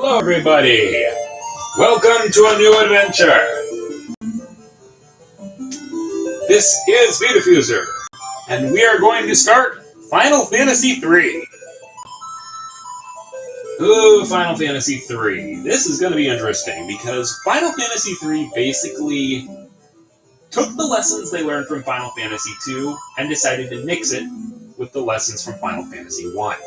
Hello everybody! Welcome to a new adventure! This is Vdiffuser, and we are going to start Final Fantasy III. Ooh, Final Fantasy III. This is going to be interesting, because Final Fantasy III basically took the lessons they learned from Final Fantasy II and decided to mix it with the lessons from Final Fantasy I.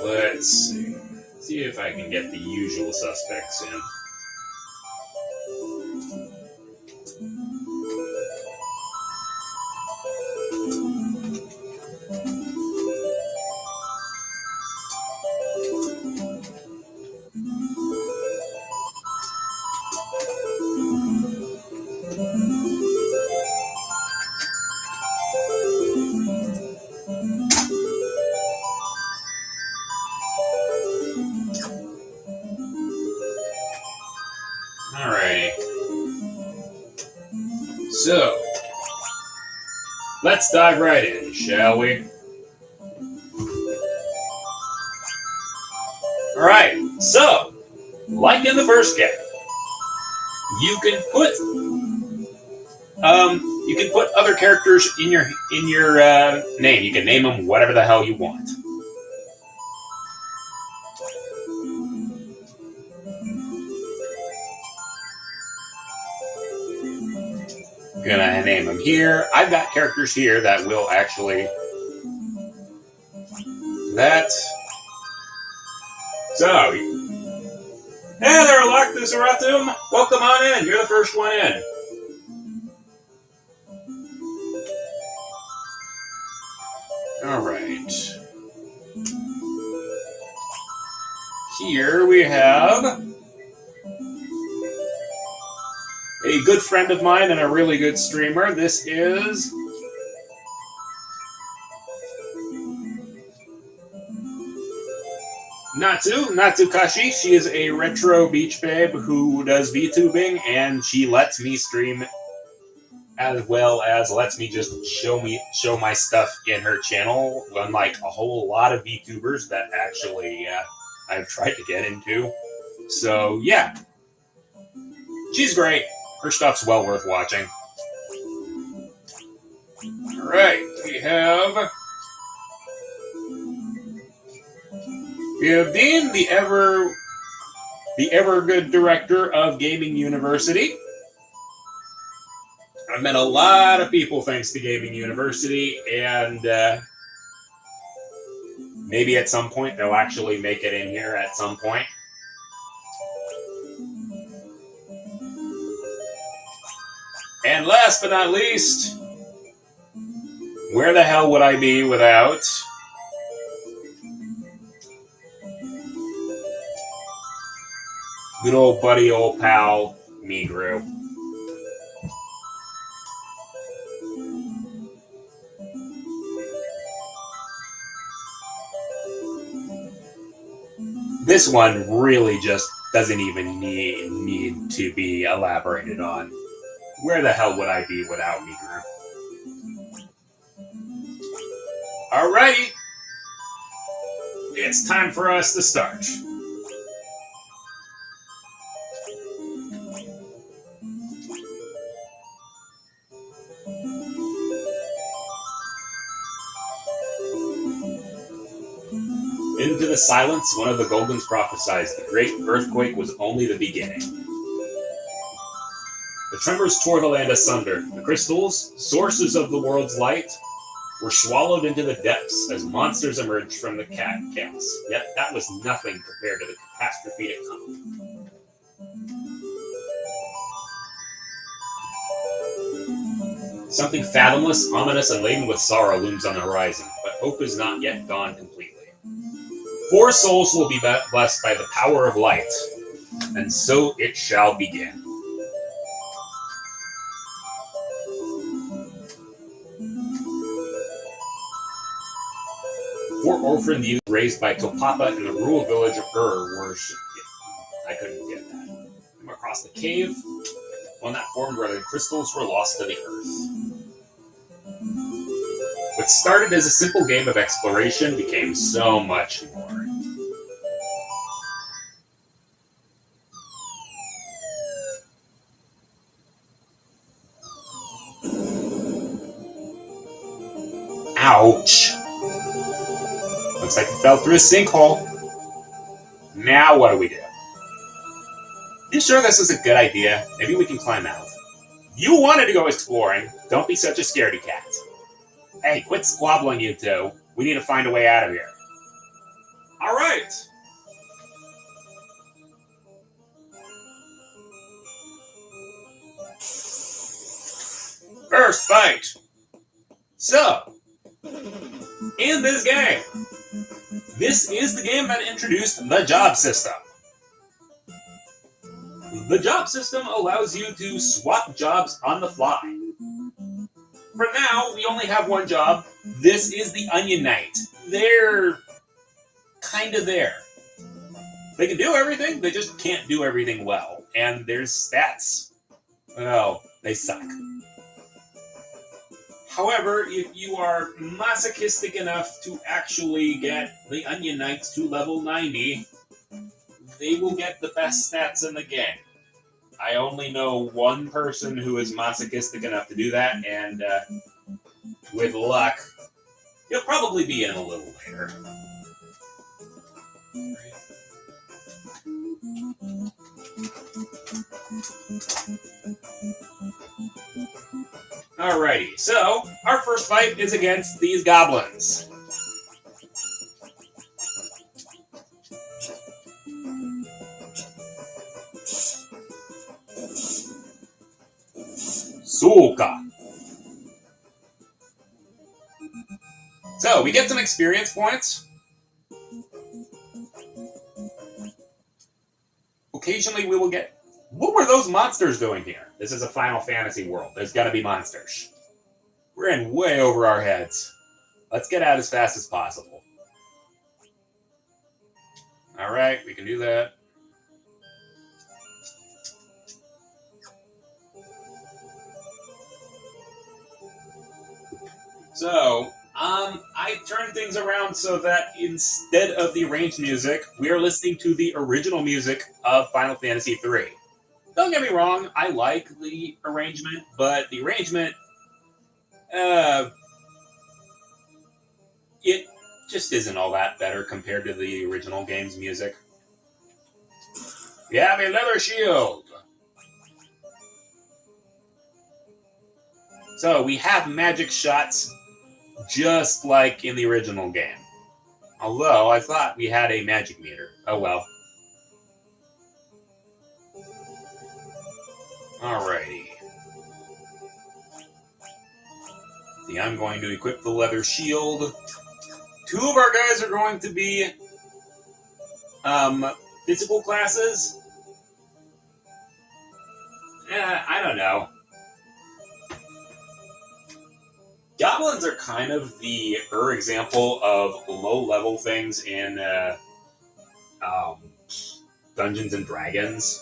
Let's see. See if I can get the usual suspects in. Alrighty. So, let's dive right in, shall we? Alright, so, like in the first game, you can put other characters in your name. You can name them whatever the hell you want. Gonna name them here. I've got characters here that will actually... So... Hey there, Lactus Aratum! Welcome on in! You're the first one in. Alright. Here we have... a good friend of mine and a really good streamer. This is... Natsukashi. She is a retro beach babe who does VTubing, and she lets me stream as well as lets me just show my stuff in her channel, unlike a whole lot of VTubers that actually I've tried to get into. So yeah, she's great. Her stuff's well worth watching. Alright, we have Dean, the ever good director of Gaming University. I've met a lot of people thanks to Gaming University, and maybe at some point they'll actually make it in here at some point. And last but not least, where the hell would I be without good old buddy, old pal, Migru. This one really just doesn't even need to be elaborated on. Where the hell would I be without Migru? Alrighty. It's time for us to start. Into the silence, one of the Golgans prophesied the great earthquake was only the beginning. The tremors tore the land asunder. The crystals, sources of the world's light, were swallowed into the depths as monsters emerged from the chaos. Yet that was nothing compared to the catastrophe to come. Something fathomless, ominous, and laden with sorrow looms on the horizon, but hope is not yet gone completely. 4 souls will be blessed by the power of light, and so it shall begin. 4 orphan youth raised by Topapa in the rural village of were... I couldn't get that. Come across the cave, one that formed where the crystals were lost to the earth. What started as a simple game of exploration became so much more. Ouch! Looks like we fell through a sinkhole. Now what do we do? You sure this is a good idea? Maybe we can climb out. You wanted to go exploring. Don't be such a scaredy cat. Hey, quit squabbling, you two. We need to find a way out of here. All right. First fight. So, in this game, this is the game that introduced the job system. The job system allows you to swap jobs on the fly. For now, we only have one job. This is the Onion Knight. They're kind of there. They can do everything, they just can't do everything well. And their stats, well, they suck. However, if you are masochistic enough to actually get the Onion Knights to level 90, they will get the best stats in the game. I only know one person who is masochistic enough to do that, and with luck, he'll probably be in a little later. Alrighty, so our first fight is against these goblins. Suka. So, we get some experience points. Occasionally we will get... What were those monsters doing here? This is a Final Fantasy world. There's gotta be monsters. We're in way over our heads. Let's get out as fast as possible. Alright, we can do that. So, I turned things around so that instead of the arranged music, we are listening to the original music of Final Fantasy III. Don't get me wrong, I like the arrangement, but the arrangement, it just isn't all that better compared to the original game's music. We have a leather shield. So, we have magic shots just like in the original game. Although, I thought we had a magic meter. Oh well. Alrighty. See, I'm going to equip the leather shield. 2 of our guys are going to be physical classes. I don't know. Goblins are kind of the example of low-level things in Dungeons and Dragons.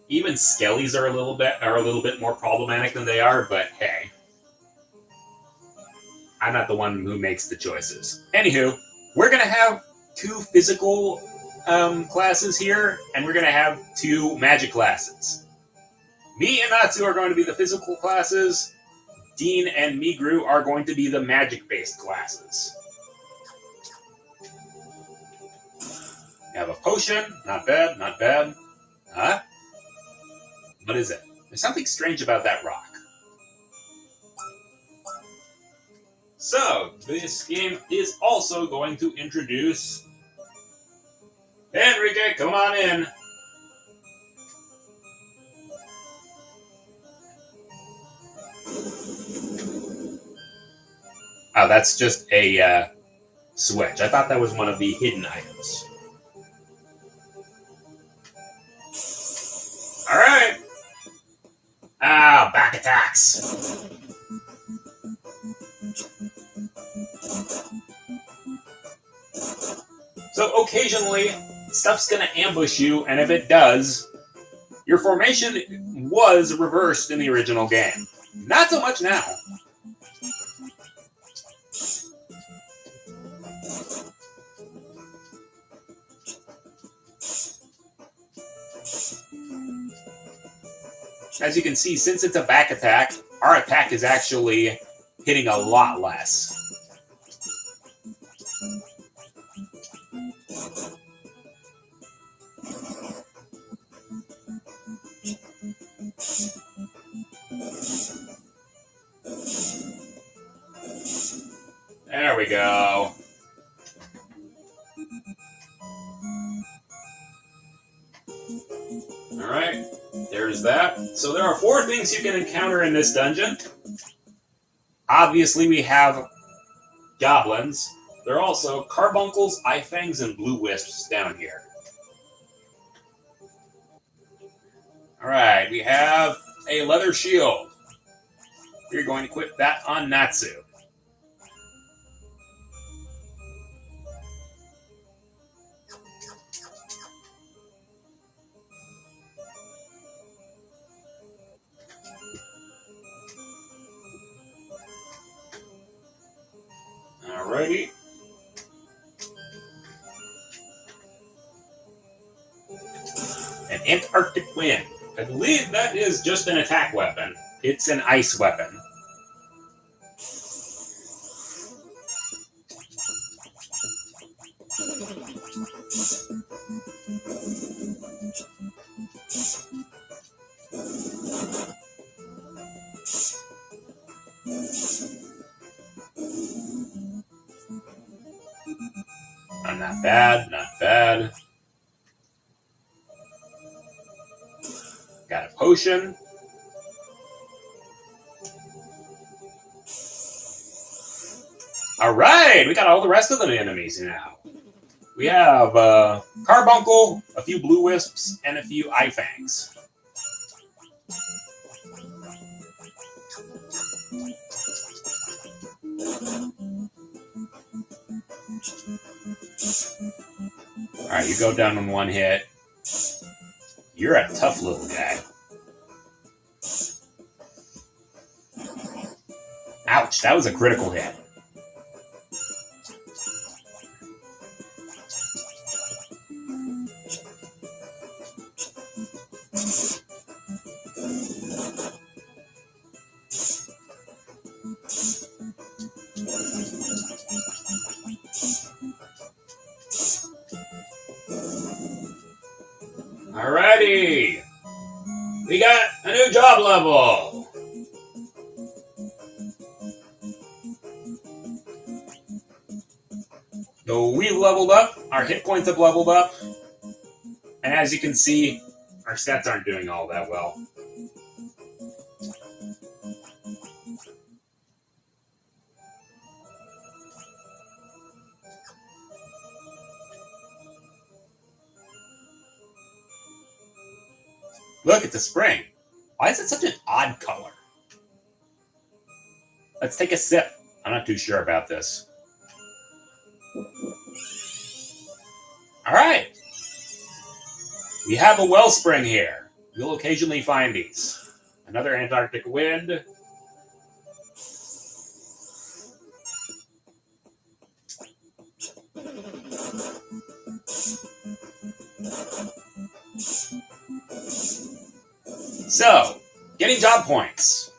Even skellies are a little bit more problematic than they are, but hey, I'm not the one who makes the choices. Anywho, we're gonna have 2 physical classes here, and we're gonna have 2 magic classes. Me and Natsu are going to be the physical classes. Dean and Migru are going to be the magic-based classes. You have a potion. Not bad, not bad. Huh? What is it? There's something strange about that rock. So, this game is also going to introduce... Enrique, come on in. Oh, that's just a switch. I thought that was one of the hidden items. Alright. Ah, back attacks. So occasionally, stuff's going to ambush you, and if it does, your formation was reversed in the original game. Not so much now. As you can see, since it's a back attack, our attack is actually hitting a lot less. There we go. Alright, there's that. So there are 4 things you can encounter in this dungeon. Obviously we have goblins. There are also carbuncles, eyefangs, and blue wisps down here. Alright, we have a leather shield. We're going to equip that on Natsu. Alrighty. An Antarctic Wind. I believe that is just an attack weapon. It's an ice weapon. Not bad, not bad. Got a potion. Alright, we got all the rest of the enemies now. We have Carbuncle, a few blue wisps, and a few eyefangs. Alright, you go down in 1 hit. You're a tough little guy. Ouch, that was a critical hit. Alrighty! We got a new job level! So we leveled up, our hit points have leveled up, and as you can see, our stats aren't doing all that well. Look, it's a spring. Why is it such an odd color? Let's take a sip. I'm not too sure about this. Alright. We have a wellspring here. You'll occasionally find these. Another Antarctic Wind. So, getting job points.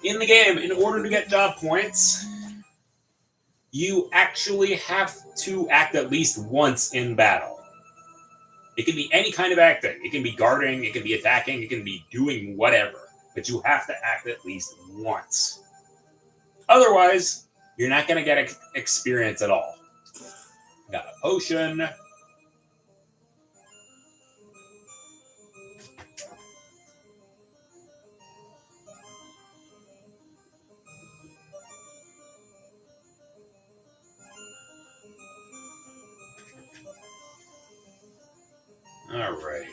In the game, in order to get job points, you actually have to act at least once in battle. It can be any kind of acting. It can be guarding, it can be attacking, it can be doing whatever. But you have to act at least once. Otherwise, you're not going to get experience at all. Got a potion. Alrighty.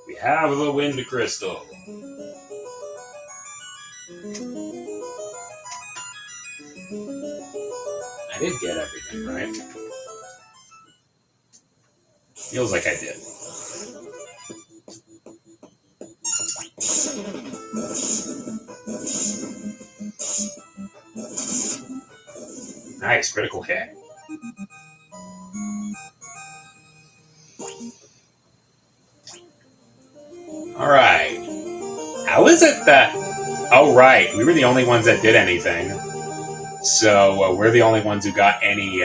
We have the Wind Crystal. did get everything right. Feels like I did. Nice, critical hit. Alright. How is it that... Oh, right. We were the only ones that did anything. So, we're the only ones who got any,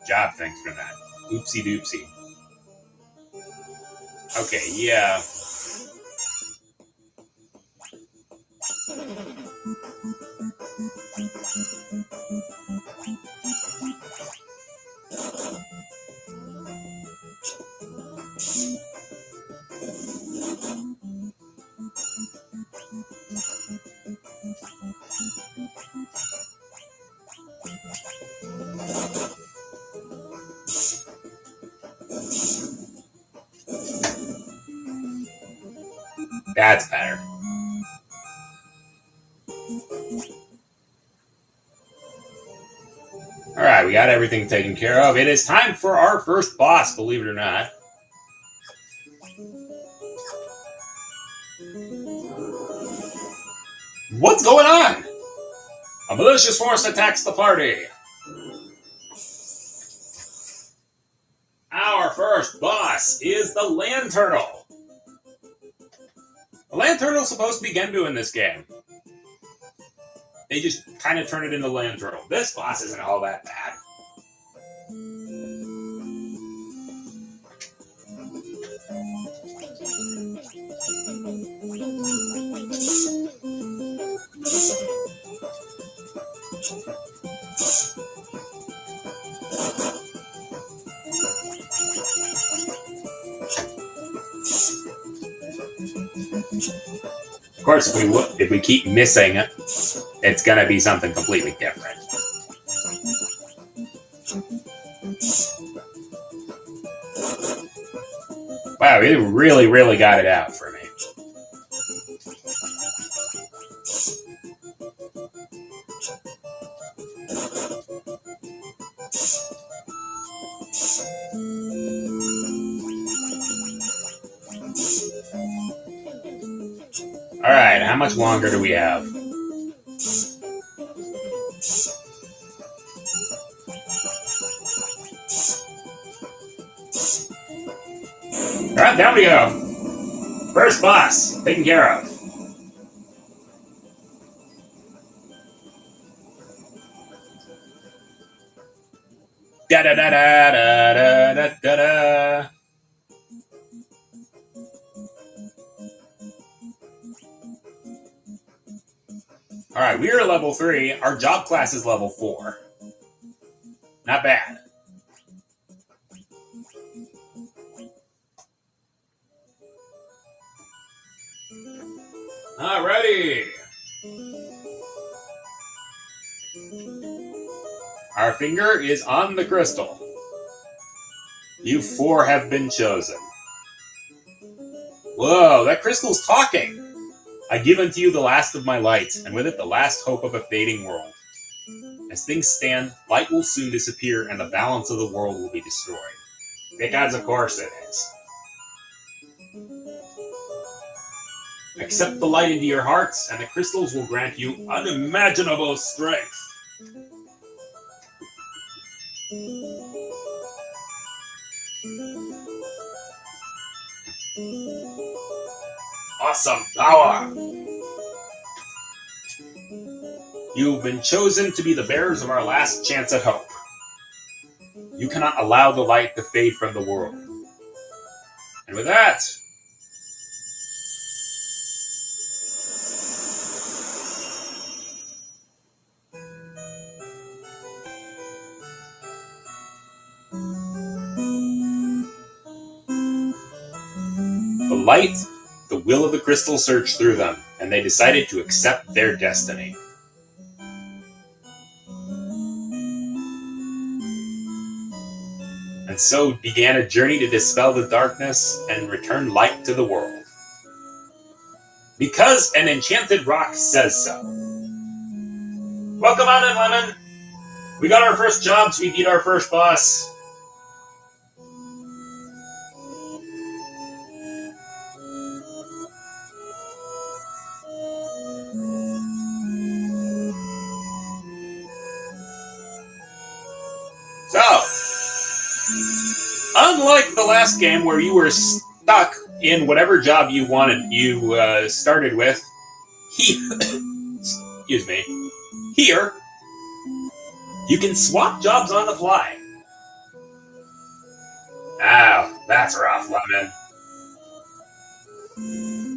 job things from that. Oopsie doopsie. Okay, yeah. That's better. Alright, we got everything taken care of. It is time for our first boss, believe it or not. What's going on? A malicious force attacks the party. Our first boss is the Land Turtle. The Land Turtle's supposed to be Genbu in this game. They just kind of turn it into Land Turtle. This boss isn't all that bad. Of course, if we keep missing, it's going to be something completely different. Wow, it really got it out for me. Alright, how much longer do we have? Alright, down we go. First boss, taken care of. Da da da da da da da da. Alright, we are level 3. Our job class is level 4. Not bad. Alrighty. Our finger is on the crystal. You 4 have been chosen. Whoa, that crystal's talking. I give unto you the last of my light, and with it the last hope of a fading world. As things stand, light will soon disappear, and the balance of the world will be destroyed. Because of course it is. Accept the light into your hearts, and the crystals will grant you unimaginable strength. Awesome power! You've been chosen to be the bearers of our last chance at hope. You cannot allow the light to fade from the world. And with that, the light, the will of the crystal surged through them, and they decided to accept their destiny. And so began a journey to dispel the darkness and return light to the world. Because an enchanted rock says so. Welcome on in, Lemon! We got our first jobs. We beat our first boss. So, unlike the last game where you were stuck in whatever job you started with, excuse me, here, you can swap jobs on the fly. Ow, that's rough, Lemon.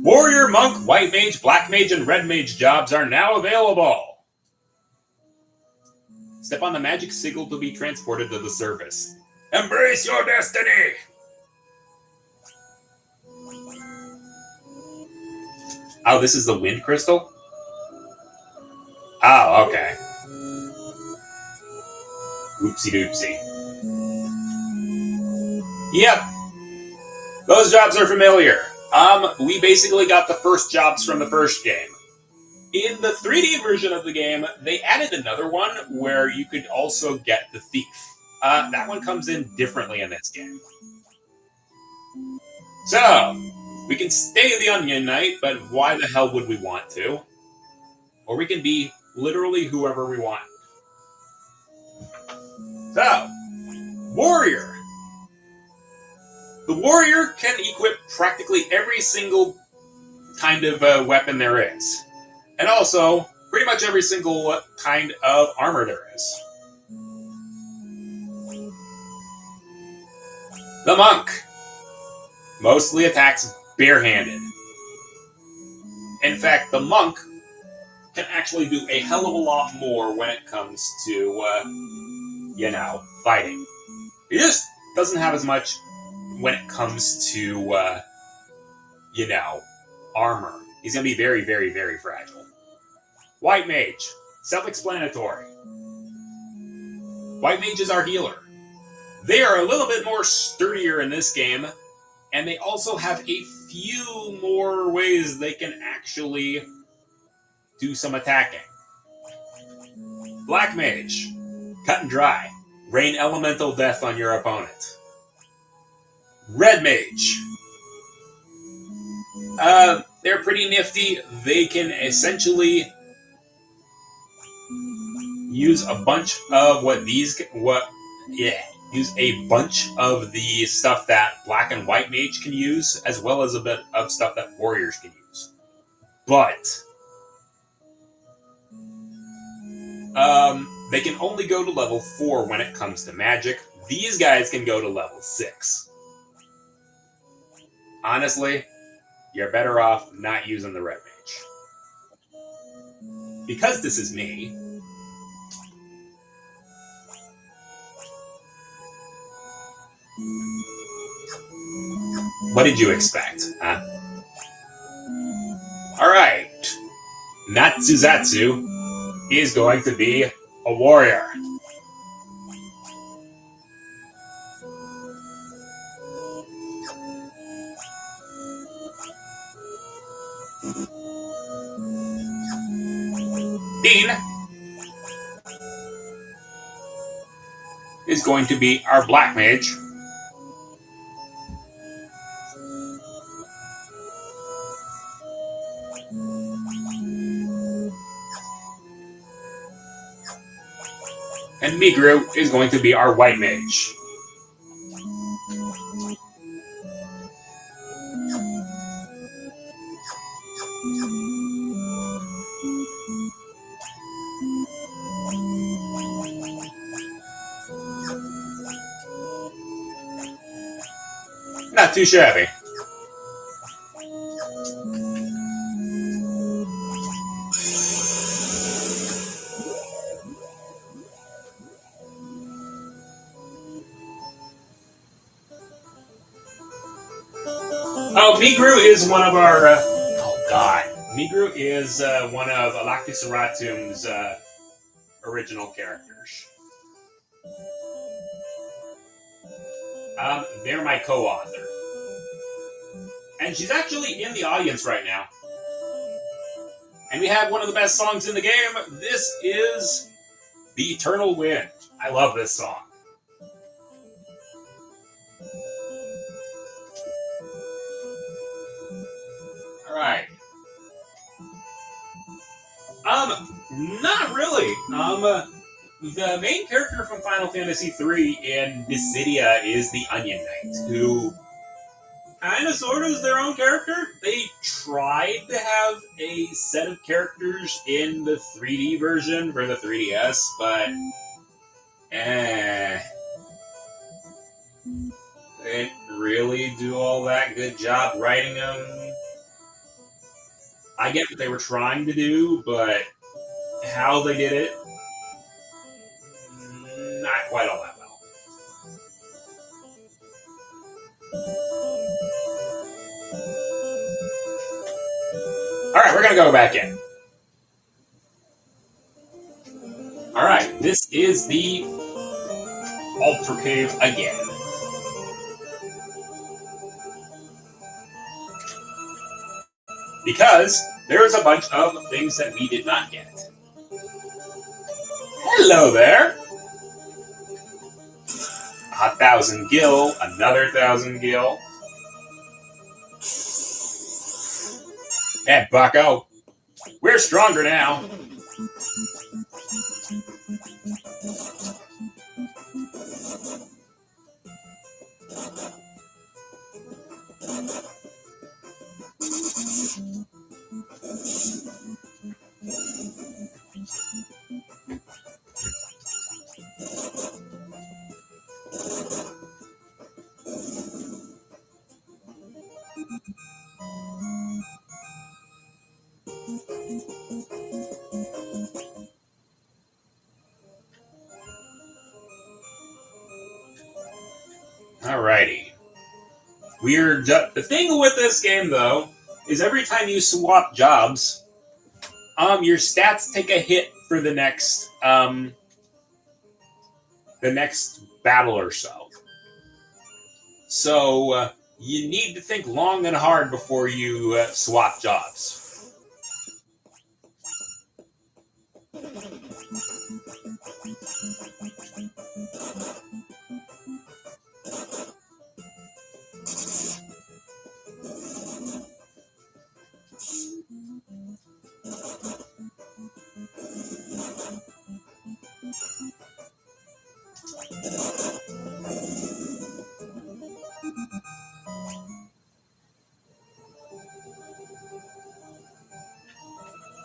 Warrior, Monk, White Mage, Black Mage, and Red Mage jobs are now available. Step on the magic sigil to be transported to the surface. Embrace your destiny! Oh, this is the wind crystal? Oh, okay. Oopsie doopsie. Yep. Those jobs are familiar. We basically got the first jobs from the first game. In the 3D version of the game, they added another one where you could also get the thief. That one comes in differently in this game. So, we can stay the Onion Knight, but why the hell would we want to? Or we can be literally whoever we want. So, Warrior. The Warrior can equip practically every single kind of weapon there is. And also, pretty much every single kind of armor there is. The Monk mostly attacks barehanded. In fact, the Monk can actually do a hell of a lot more when it comes to, fighting. He just doesn't have as much when it comes to, armor. He's going to be very, very, very fragile. White Mage. Self-explanatory. White Mage is our healer. They are a little bit more sturdier in this game, and they also have a few more ways they can actually do some attacking. Black Mage. Cut and dry. Rain elemental death on your opponent. Red Mage. They're pretty nifty. They can essentially use a bunch of use a bunch of the stuff that Black and White Mage can use, as well as a bit of stuff that Warriors can use. But they can only go to level 4 when it comes to magic. These guys can go to level 6. Honestly, you're better off not using the Red Mage. Because this is me, what did you expect, huh? Alright. Natsuzatsu is going to be a warrior. Dean is going to be our Black Mage. And Migru is going to be our White Mage. Not too shabby. Oh, Migru is one of our... Migru is one of Alaktisaratum's original characters. They're my co-author. And she's actually in the audience right now. And we have one of the best songs in the game. This is The Eternal Wind. I love this song. Alright. Not really. The main character from Final Fantasy III in Dissidia is the Onion Knight, who kind of sort of is their own character. They tried to have a set of characters in the 3D version for the 3DS, but they didn't really do all that good job writing them. I get what they were trying to do, but how they did it, not quite all that well. Alright, we're going to go back in. Alright, this is the Altar Cave again. Because there's a bunch of things that we did not get. Hello there! 1,000 gil, another 1,000 gil. And bucko, we're stronger now. Alrighty. The thing with this game, though, is every time you swap jobs, your stats take a hit for the next battle or so. So you need to think long and hard before you swap jobs.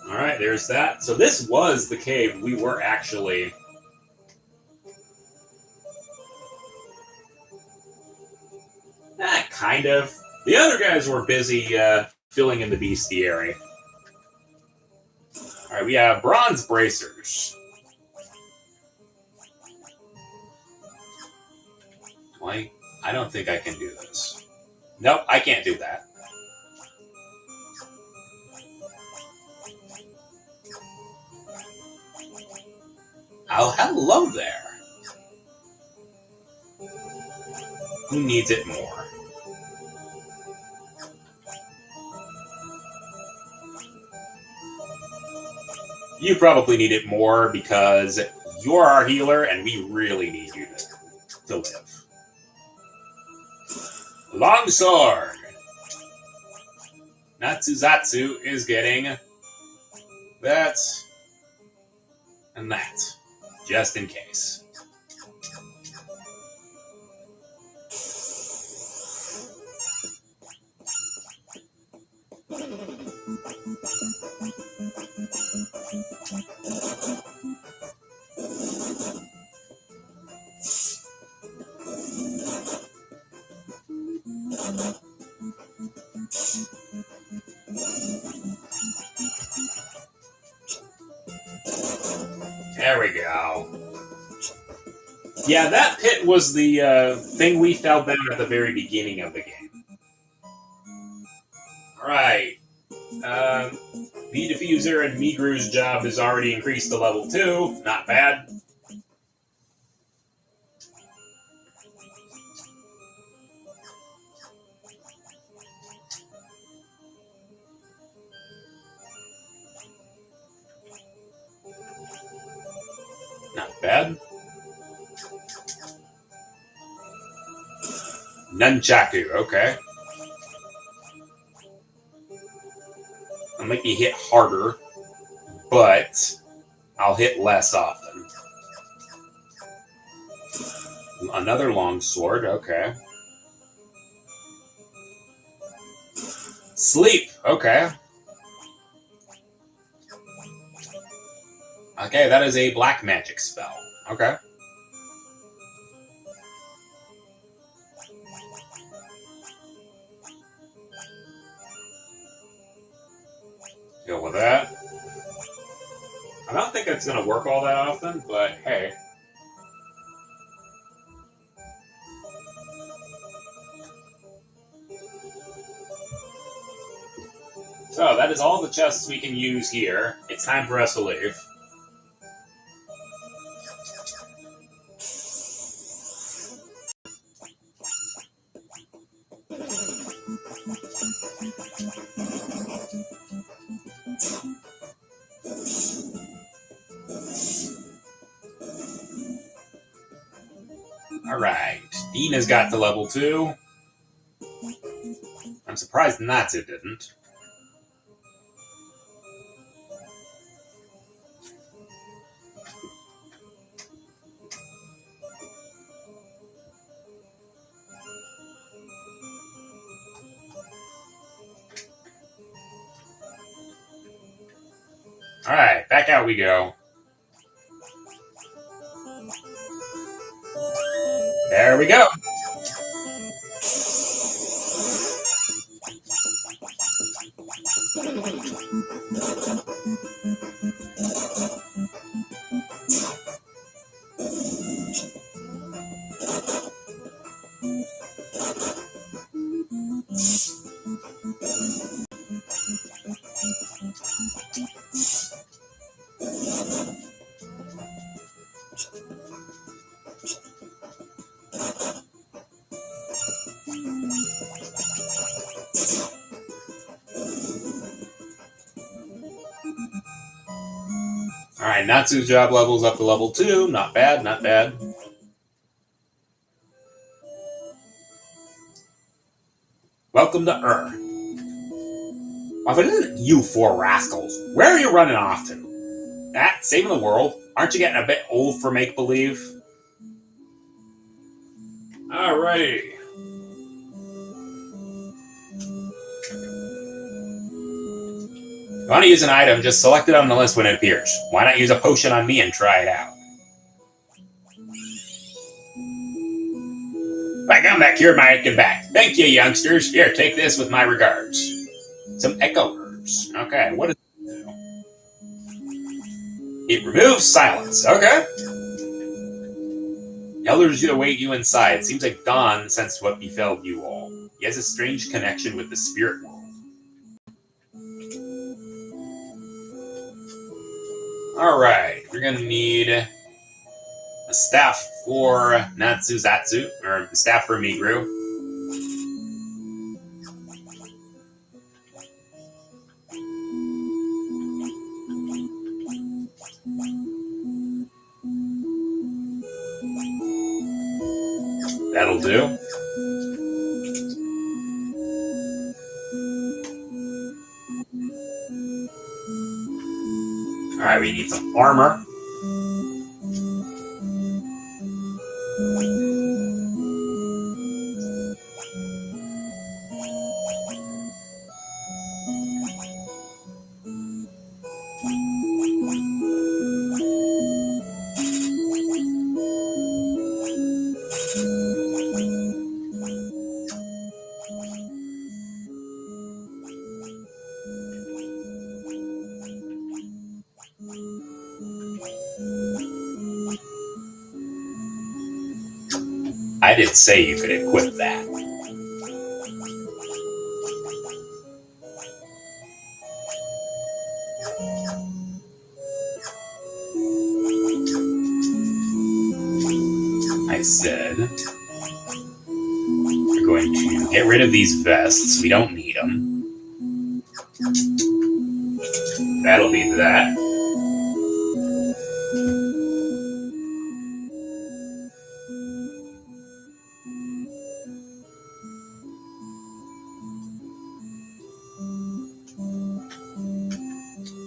Alright, there's that. So this was the cave we were actually... kind of. The other guys were busy filling in the bestiary. Alright, we have bronze bracers. I don't think I can do this. Nope, I can't do that. Oh, hello there. Who needs it more? You probably need it more because you're our healer and we really need you to live. Longsword! Natsuzatsu is getting that and that, just in case. There we go. Yeah, that pit was the thing we fell down at the very beginning of the game. Alright. Vdiffuser and Migru's job is already increased to level 2. Not bad. Now bad. Nunchaku, okay. I'll make me hit harder, but I'll hit less often. Another long sword, okay. Sleep, okay. Okay, that is a black magic spell. Okay. Deal with that. I don't think it's going to work all that often, but hey. So, that is all the chests we can use here. It's time for us to leave. Alright, Dina's got to level 2. I'm surprised Natsu didn't. Alright, back out we go. There we go. Alright, Natsu's job level's up to level 2. Not bad, not bad. Welcome to Earth. Well, if it isn't you four rascals, where are you running off to? That, saving the world? Aren't you getting a bit old for make-believe? Alrighty. If you want to use an item, just select it on the list when it appears. Why not use a potion on me and try it out? I found that cured my aching back. Thank you, youngsters. Here, take this with my regards. Some echo herbs. Okay, what does it do? It removes silence. Okay. The elders await you inside. Seems like Dawn sensed what befell you all. He has a strange connection with the spirit world. Alright, we're gonna need a staff for Natsuzatsu, or a staff for Migru. That'll do. Alright, we need some armor. I did say you could equip that. I said we're going to get rid of these vests. We don't need them. That'll be that.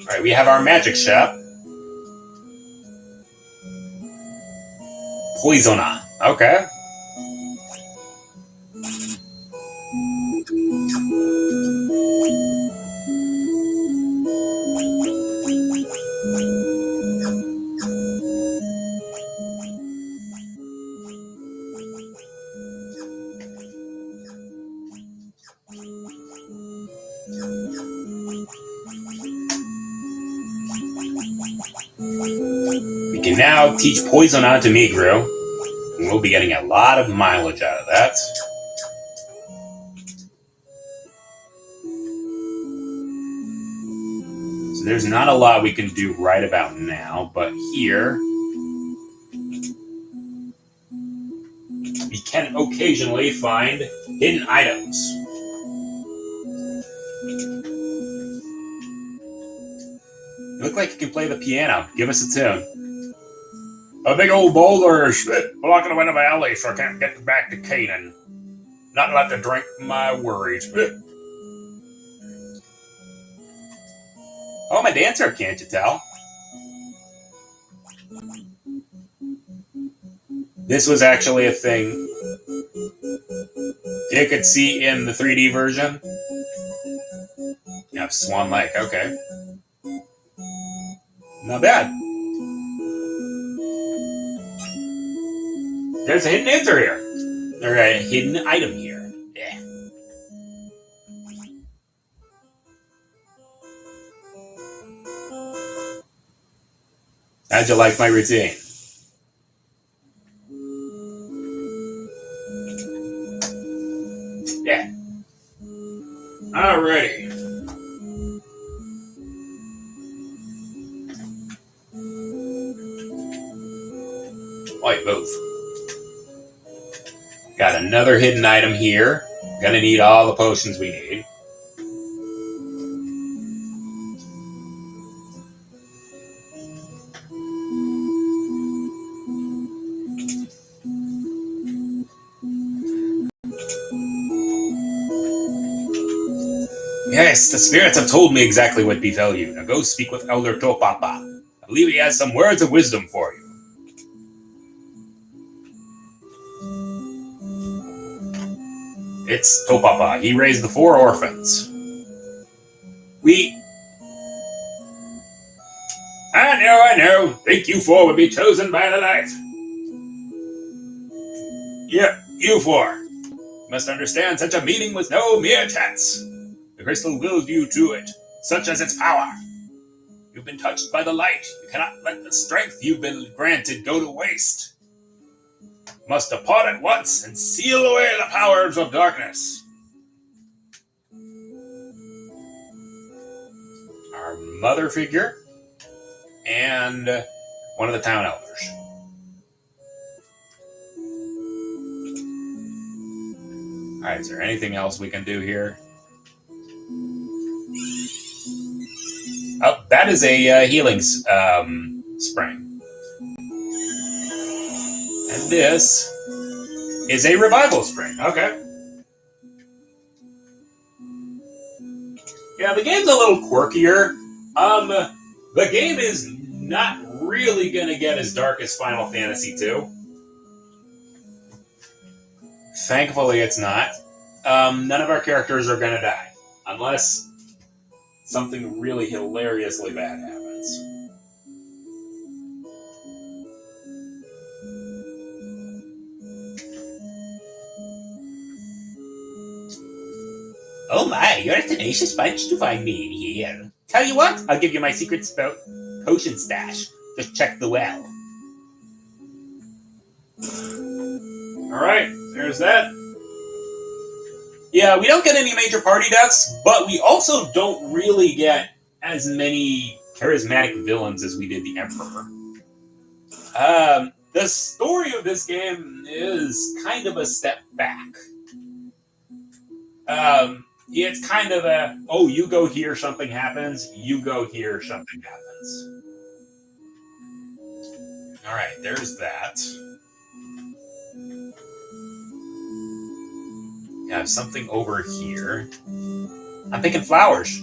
Alright, we have our magic shop. Poisona. Okay. We can now teach Poisona to Migru, and we'll be getting a lot of mileage out of that. So there's not a lot we can do right about now, but here we can occasionally find hidden items. You look like you can play the piano. Give us a tune. A big old boulder is blocking the way to my alley, so I can't get back to Canaan. Not enough to drink my worries. Oh, I'm a dancer, can't you tell? This was actually a thing you could see in the 3D version. Yeah, Swan Lake, okay. Not bad. There's a hidden answer here. Or a hidden item here. Yeah. How'd you like my routine? Yeah. Alrighty. Like both. Got another hidden item here. Gonna need all the potions we need. Yes, the spirits have told me exactly what befell you. Now go speak with Elder Topapa. I believe he has some words of wisdom for you. It's Topapa. He raised the 4 orphans. I know. Think you 4 would be chosen by the light. Yep, you 4. You must understand such a meeting was no mere chance. The crystal willed you to it, such as its power. You've been touched by the light. You cannot let the strength you've been granted go to waste. You must depart at once and seal away the powers of darkness. Our mother figure and one of the town elders. Alright, is there anything else we can do here? Oh, that is a healing spring. And this is a revival spring. Okay. Yeah, the game's a little quirkier. The game is not really going to get as dark as Final Fantasy II. Thankfully, it's not. None of our characters are going to die. Unless something really hilariously bad happens. Oh my, you're a tenacious bunch to find me in here. Tell you what, I'll give you my secret potion stash. Just check the well. Alright, there's that. Yeah, we don't get any major party deaths, but we also don't really get as many charismatic villains as we did the Emperor. The story of this game is kind of a step back. It's kind of a, oh, you go here, something happens. You go here, something happens. Alright, there's that. I have something over here. I'm picking flowers.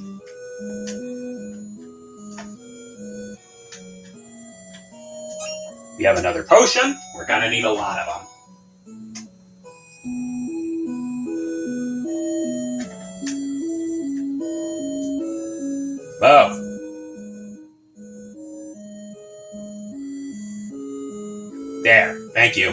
We have another potion. We're gonna need a lot of them. Both. There. Thank you.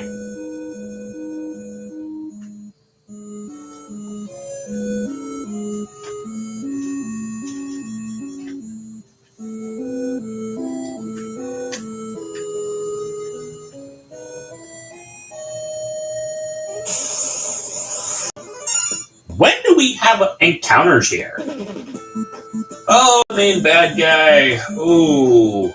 When do we have encounters here? Oh, the main bad guy. Ooh.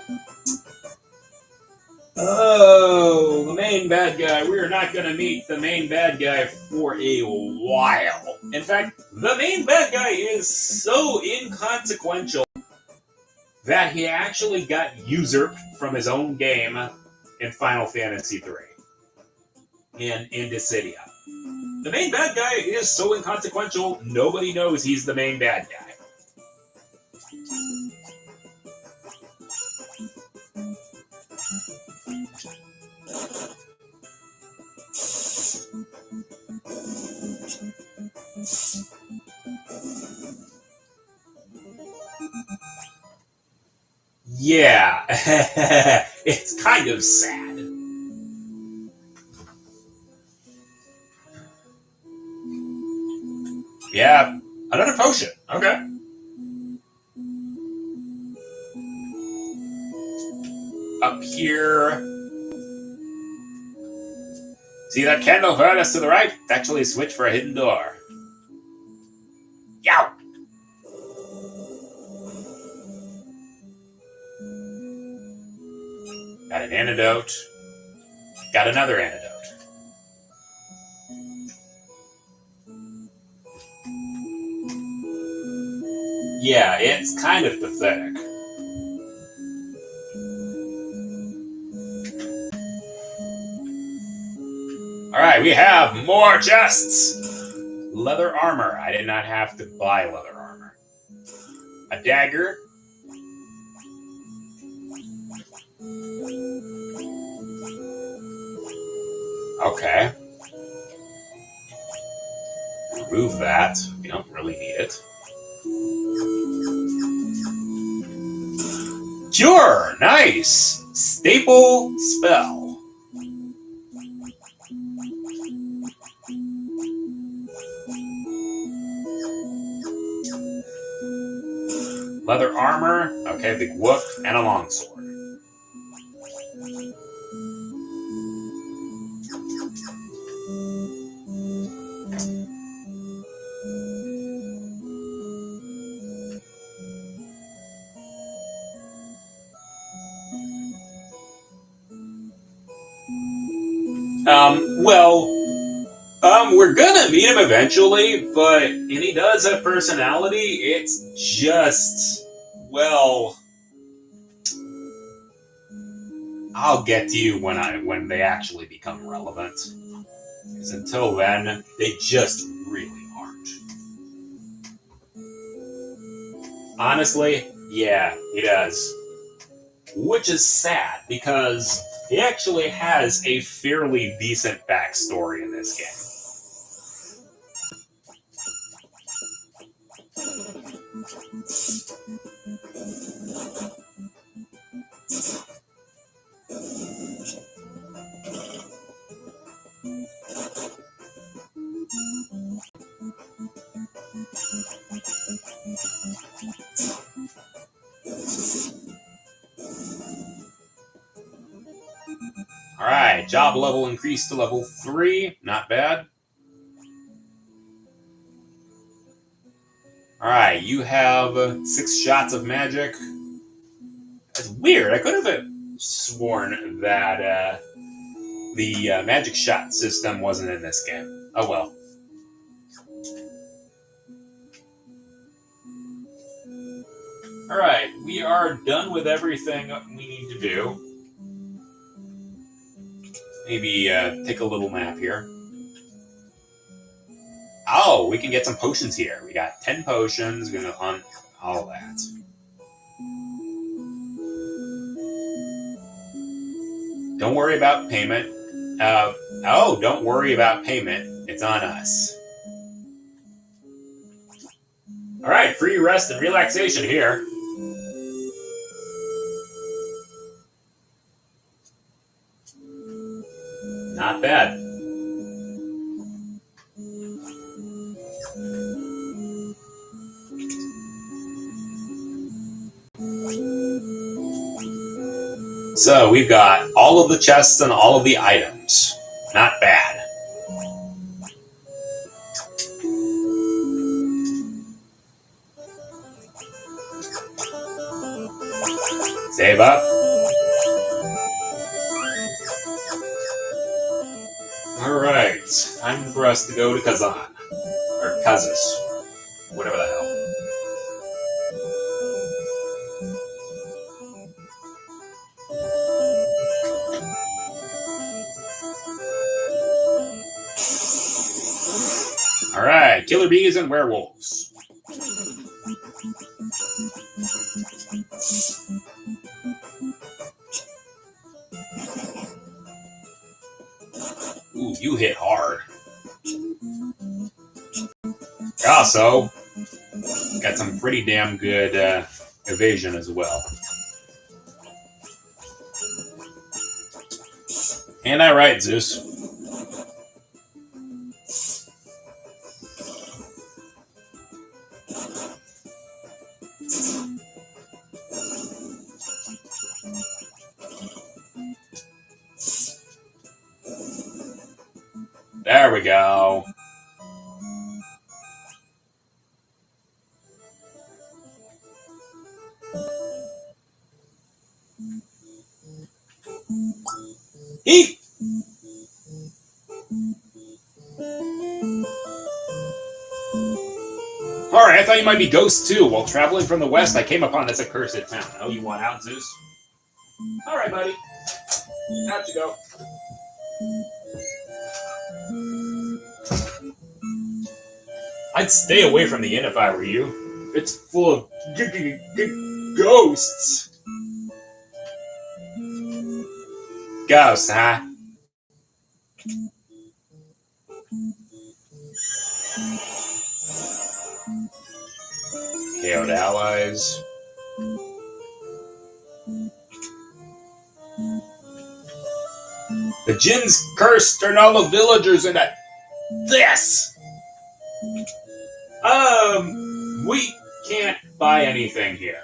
Oh, the main bad guy. We are not going to meet the main bad guy for a while. In fact, the main bad guy is so inconsequential that he actually got usurped from his own game in Final Fantasy III in Dissidia. The main bad guy is so inconsequential, nobody knows he's the main bad guy. Yeah, it's kind of sad. Yeah, another potion. Okay. Up here. See that candle furnace to the right? It's actually a switch for a hidden door. Yow! Got an antidote. Got another antidote. Yeah, it's kind of pathetic. Alright, we have more chests! Leather armor. I did not have to buy leather armor. A dagger. Okay. Remove that. We don't really need it. Cure! Nice! Staple spell. Leather armor. Okay, big whoop, and a longsword. We're gonna meet him eventually, and he does have personality. It's just, well, I'll get to you when they actually become relevant. Because until then, they just really aren't. Honestly, yeah, he does. Which is sad, because he actually has a fairly decent backstory in this game. Alright, job level increased to level 3. Not bad. Alright, you have 6 shots of magic. That's weird. I could have sworn that the magic shot system wasn't in this game. Oh well. Alright, we are done with everything we need to do. Maybe take a little nap here. Oh, we can get some potions here. We got 10 potions. We're gonna on all that. Don't worry about payment. Don't worry about payment. It's on us. All right, free rest and relaxation here. Not bad. So we've got all of the chests and all of the items. Not bad. Save up. Alright, time for us to go to Kazan. Or Kazus. Whatever the hell. Alright, killer bees and werewolves. Ooh, you hit hard. Also, got some pretty damn good evasion as well. Ain't that right, Zeus? There we go. Eat! Alright, I thought you might be ghosts too. While traveling from the west, I came upon this accursed town. Oh, you want out, Zeus? Alright, buddy. Out you go. I'd stay away from the inn if I were you. It's full of ghosts. Ghosts, huh? KO'd allies. The Jinn's curse turned all the villagers into this. We can't buy anything here.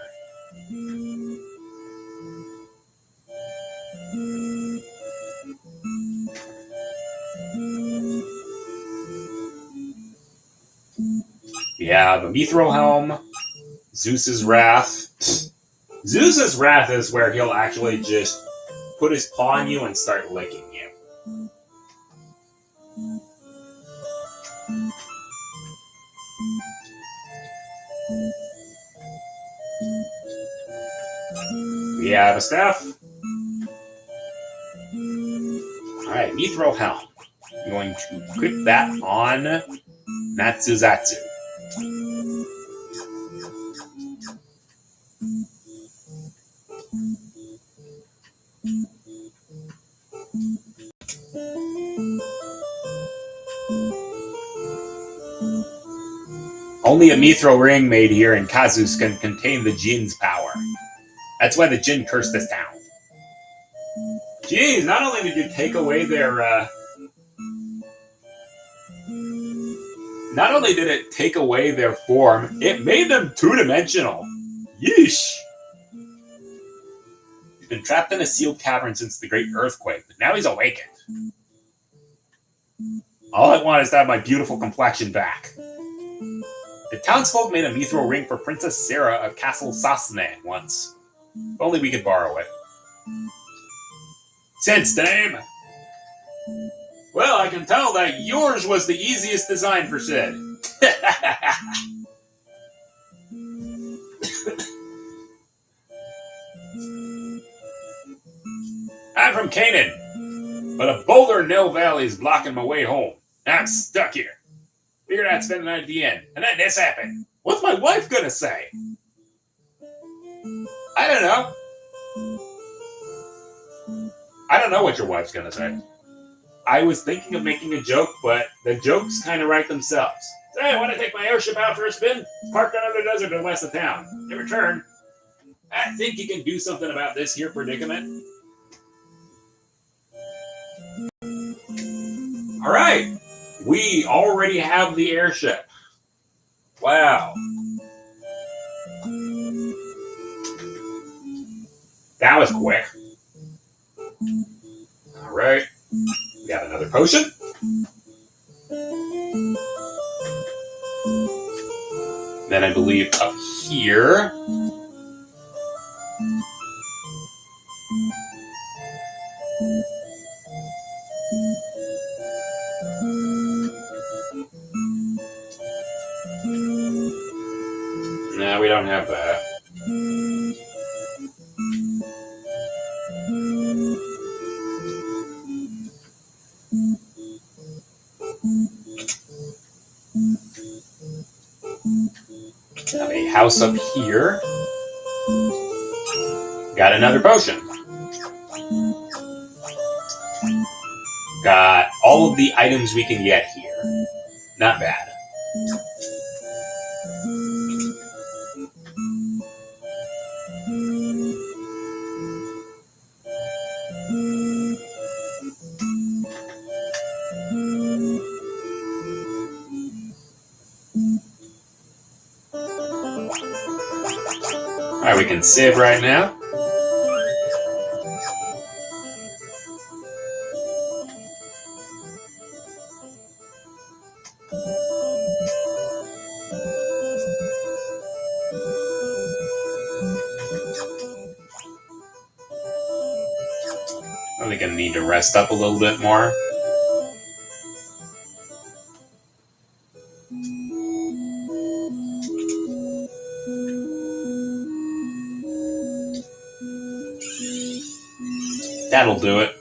We have a Mithril Helm, Zeus's Wrath. Zeus's Wrath is where he'll actually just put his paw on you and start licking you. We have a staff. Alright, Mithril Helm. I'm going to equip that on Natsuzatsu. Only a mithril ring made here in Kazus can contain the Jinn's power. That's why the Jinn cursed this town. Jeez, not only did you take away their, not only did it take away their form, it made them two-dimensional. Yeesh! He's been trapped in a sealed cavern since the Great Earthquake, but now he's awakened. All I want is to have my beautiful complexion back. The townsfolk made a mithril ring for Princess Sarah of Castle Sasne once. If only we could borrow it. Since dame! Well, I can tell that yours was the easiest design for Sid. I'm from Canaan, but a boulder in Nil Valley is blocking my way home. I'm stuck here. Figured I'd spend the night at the inn, and then this happened. What's my wife gonna say? I don't don't know what your wife's gonna say. I was thinking of making a joke, but the jokes kind of write themselves. Hey, I want to take my airship out for a spin. Parked on another desert in west of town. In return, I think you can do something about this here predicament. All right, we already have the airship. Wow. That was quick. All right, we got another potion. Then I believe up here. No, we don't have that. Have a house up here. Got another potion. Got all of the items we can get here. Not bad. Alright, we can save right now. I think I need to rest up a little bit more. That'll do it.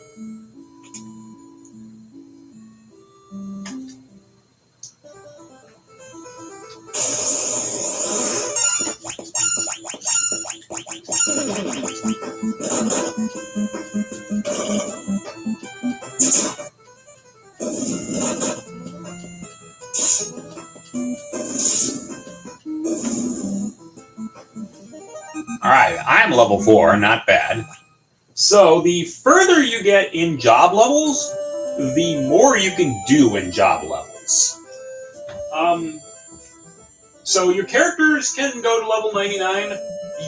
Alright, I'm level 4, not bad. So, the further you get in job levels, the more you can do in job levels. So your characters can go to level 99.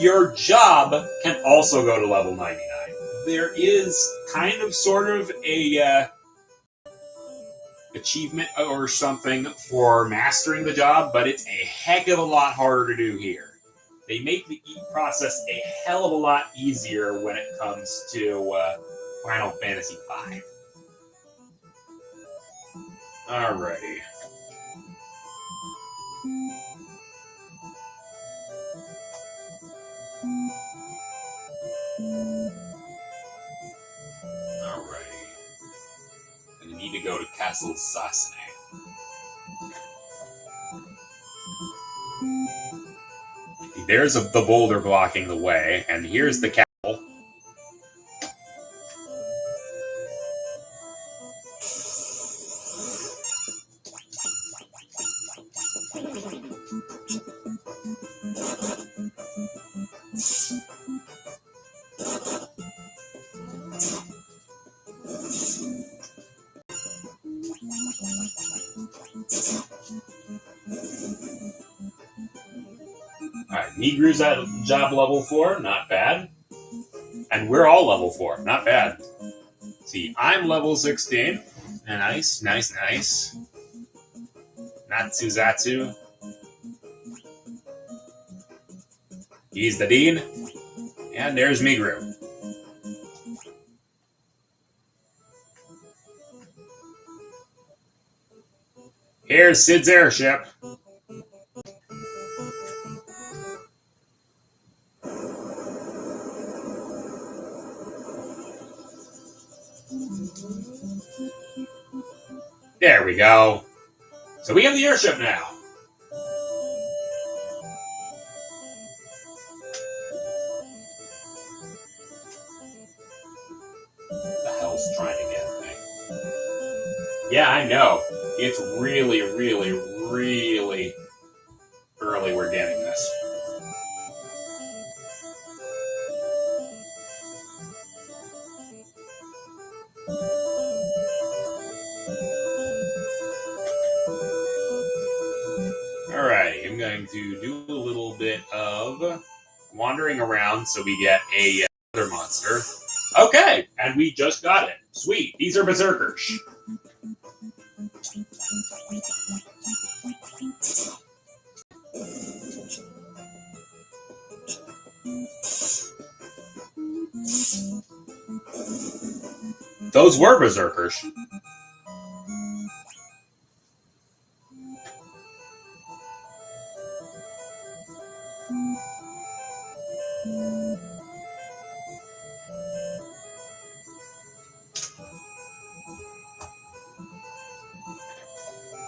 Your job can also go to level 99. There is kind of sort of a achievement or something for mastering the job, but it's a heck of a lot harder to do here. They make the process a hell of a lot easier when it comes to Final Fantasy V. Alrighty. Alrighty. And I need to go to Castle Sasane. There's the boulder blocking the way, and here's the castle. Alright, Nigru's at job level 4, not bad. And we're all level 4, not bad. See, I'm level 16. Nice, nice, nice. Natsuzatsu. He's the dean. And there's Migru. Here's Sid's airship. There we go. So we have the airship now. What the hell else trying to get me. Yeah, I know. It's really, really, really early we're getting this. Alrighty, I'm going to do a little bit of wandering around so we get another monster. Okay, and we just got it. Sweet, these are berserkers. Those were berserkers.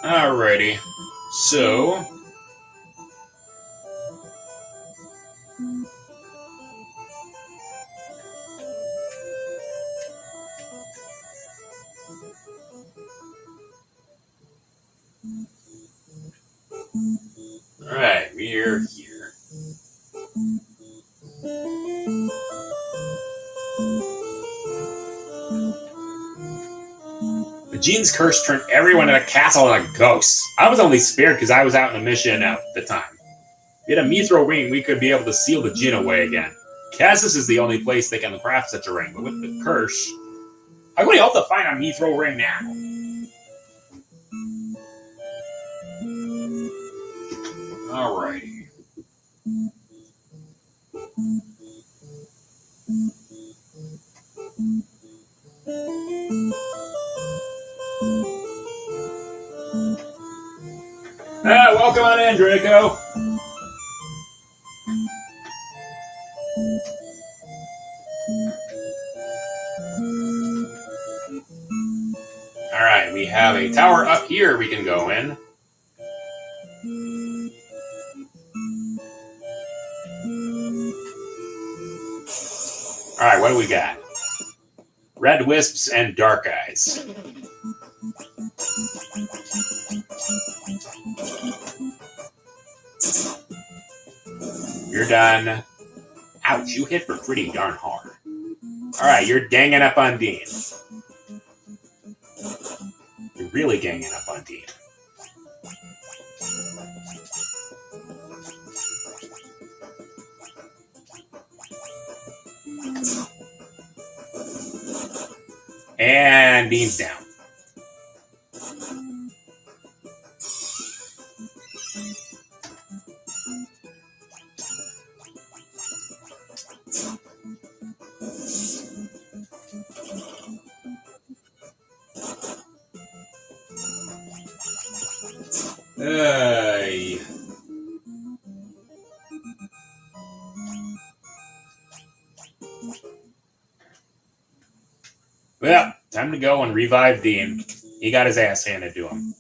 Alrighty, so alright, we're here. The gene's curse turned everyone in the castle into ghosts. I was only spared because I was out on a mission at the time. If we had a mithril ring, we could be able to seal the gene away again. Cassis is the only place they can craft such a ring, but with the curse, how can we hope to find a mithril ring now? Alrighty. Welcome on in, Draco. Alright, we have a tower up here we can go in. Alright, what do we got? Red wisps and dark eyes. You're done. Ouch, you hit for pretty darn hard. Alright, you're ganging up on Dean. You're really ganging up on Dean. And Dean's down. Hey. Well, time to go and revive Dean. He got his ass handed to him.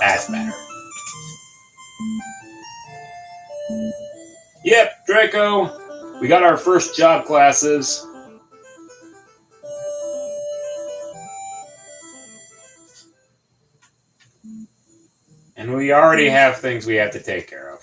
That's better. Yep, Draco. We got our first job classes. And we already have things we have to take care of.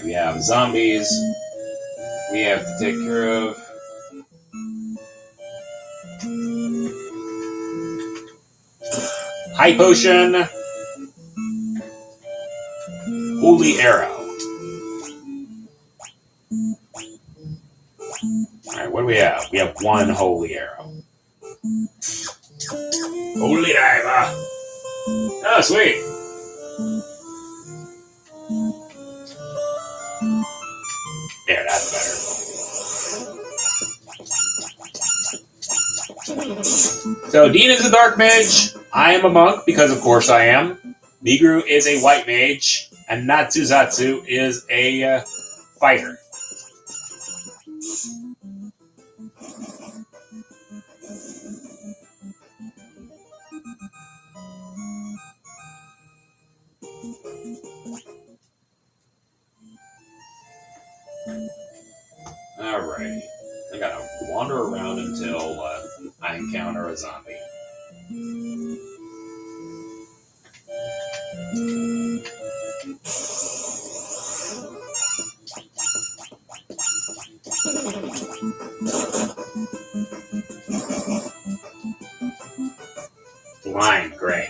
We have zombies we have to take care of. High potion. Holy arrow. Alright, what do we have? We have one holy arrow. Holy diver. Oh, sweet. So Dean is a dark mage. I am a monk because of course I am. Migru is a white mage, and Natsuzatsu is a fighter. Alright, I gotta wander around until I encounter a zombie. Blind, great.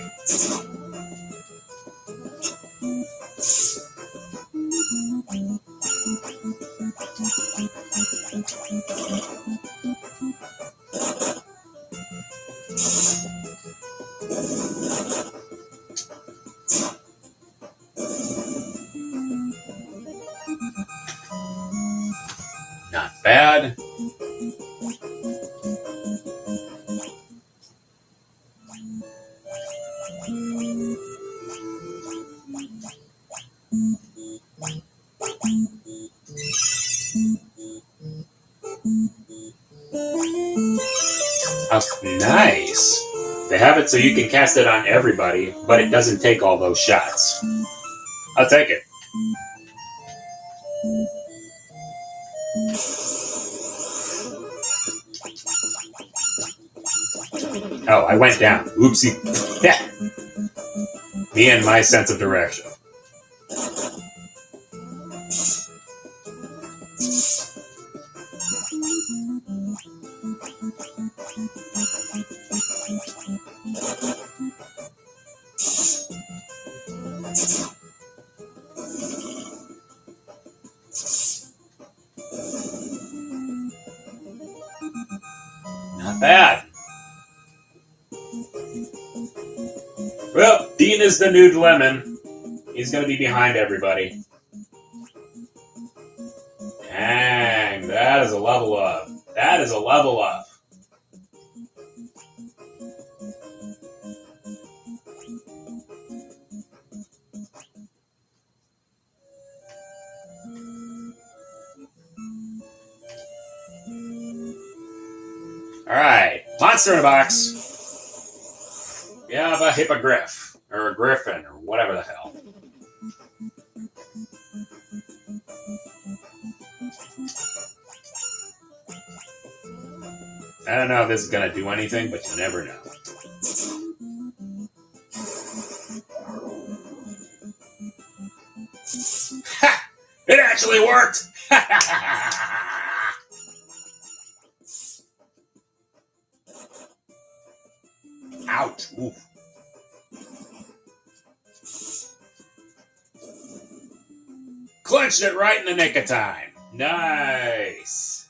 Not bad. Oh, nice. They have it so you can cast it on everybody, but it doesn't take all those shots. I'll take it. Oh, I went down. Oopsie. Yeah. Me and my sense of direction. Not bad. Well, Dean is the nude lemon. He's going to be behind everybody. Dang, that is a level up. That is a level up. Alright, monster in a box. We have a hippogriff, or a griffin, or whatever the hell. I don't know if this is going to do anything, but you never know. Ha! It actually worked! Ouch. Oof. Clenched it right in the nick of time. Nice.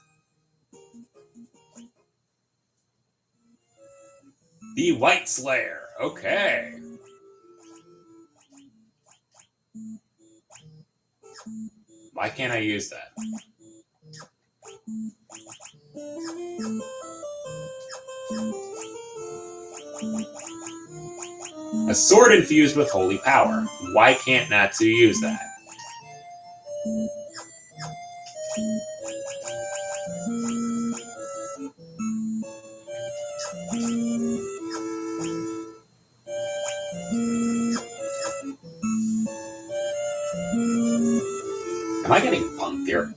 The White Slayer. Okay. Why can't I use that? A sword infused with holy power. Why can't Natsu use that? Am I getting punked here?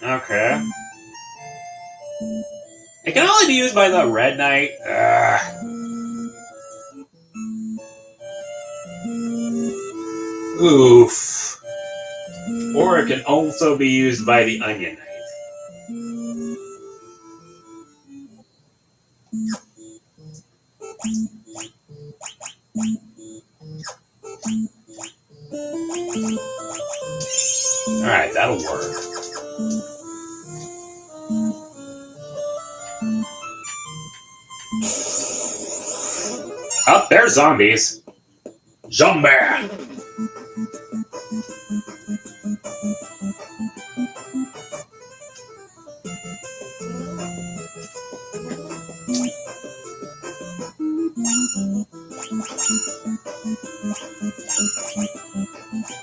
Okay. It can only be used by the Red Knight. Oof. Or it can also be used by the Onion Knight. Alright, that'll work. Oh, there's zombies. Zombie.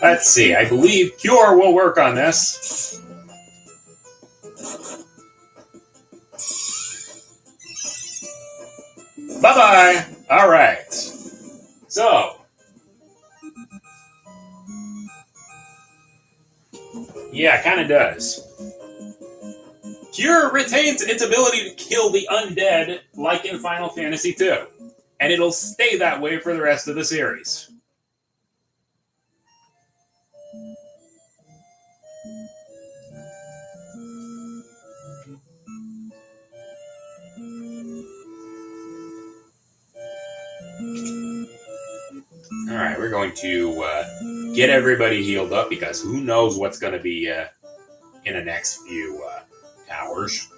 Let's see. I believe Cure will work on this. Bye-bye. All right. So, yeah, kind of does. Cure retains its ability to kill the undead, like in Final Fantasy II, and it'll stay that way for the rest of the series. Alright, we're going to get everybody healed up because who knows what's going to be in the next few hours.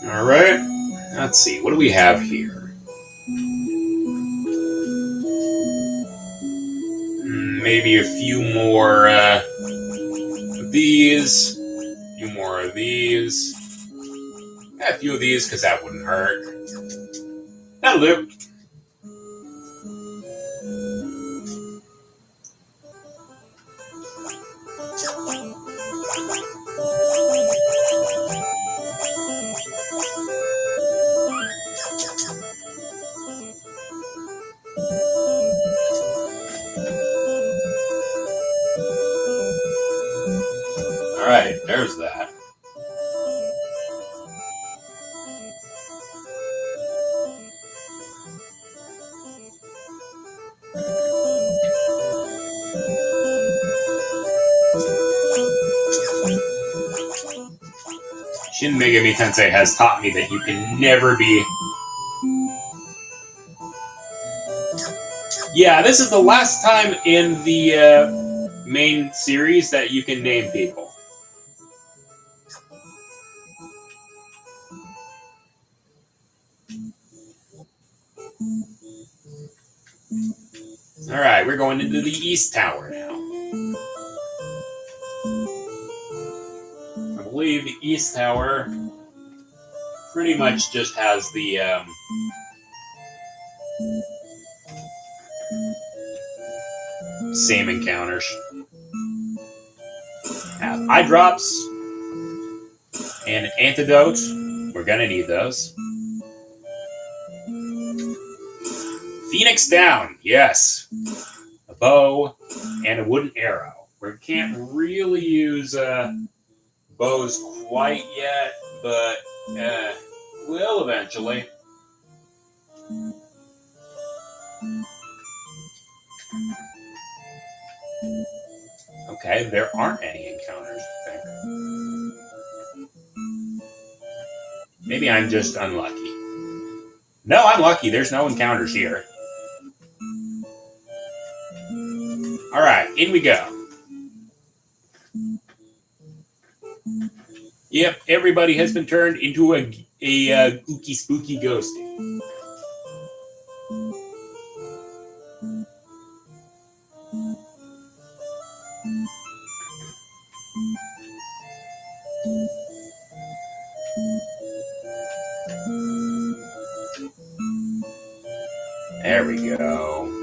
Alright, let's see, what do we have here? Maybe a few more of these, a few more of these, a few of these because that wouldn't hurt. That'll do. Alright, there's that. Shin Megami Tensei has taught me that you can never be... Yeah, this is the last time in the main series that you can name people. Alright, we're going into the East Tower now. I believe the East Tower pretty much just has the same encounters. Have eye drops and an antidote. We're gonna need those. Phoenix down, yes. A bow and a wooden arrow. We can't really use bows quite yet, but will eventually. Okay, there aren't any encounters, I think. Maybe I'm just unlucky. No, I'm lucky. There's no encounters here. Alright, in we go. Yep, everybody has been turned into a ooky spooky ghosty. There we go.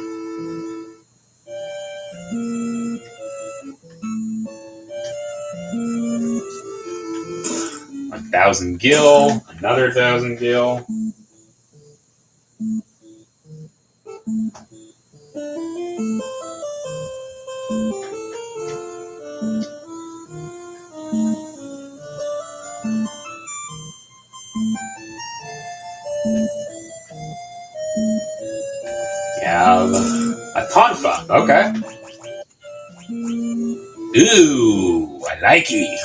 A 1,000 gil, another 1,000 gil. Yeah, a Confa. Okay. Ooh, I like it.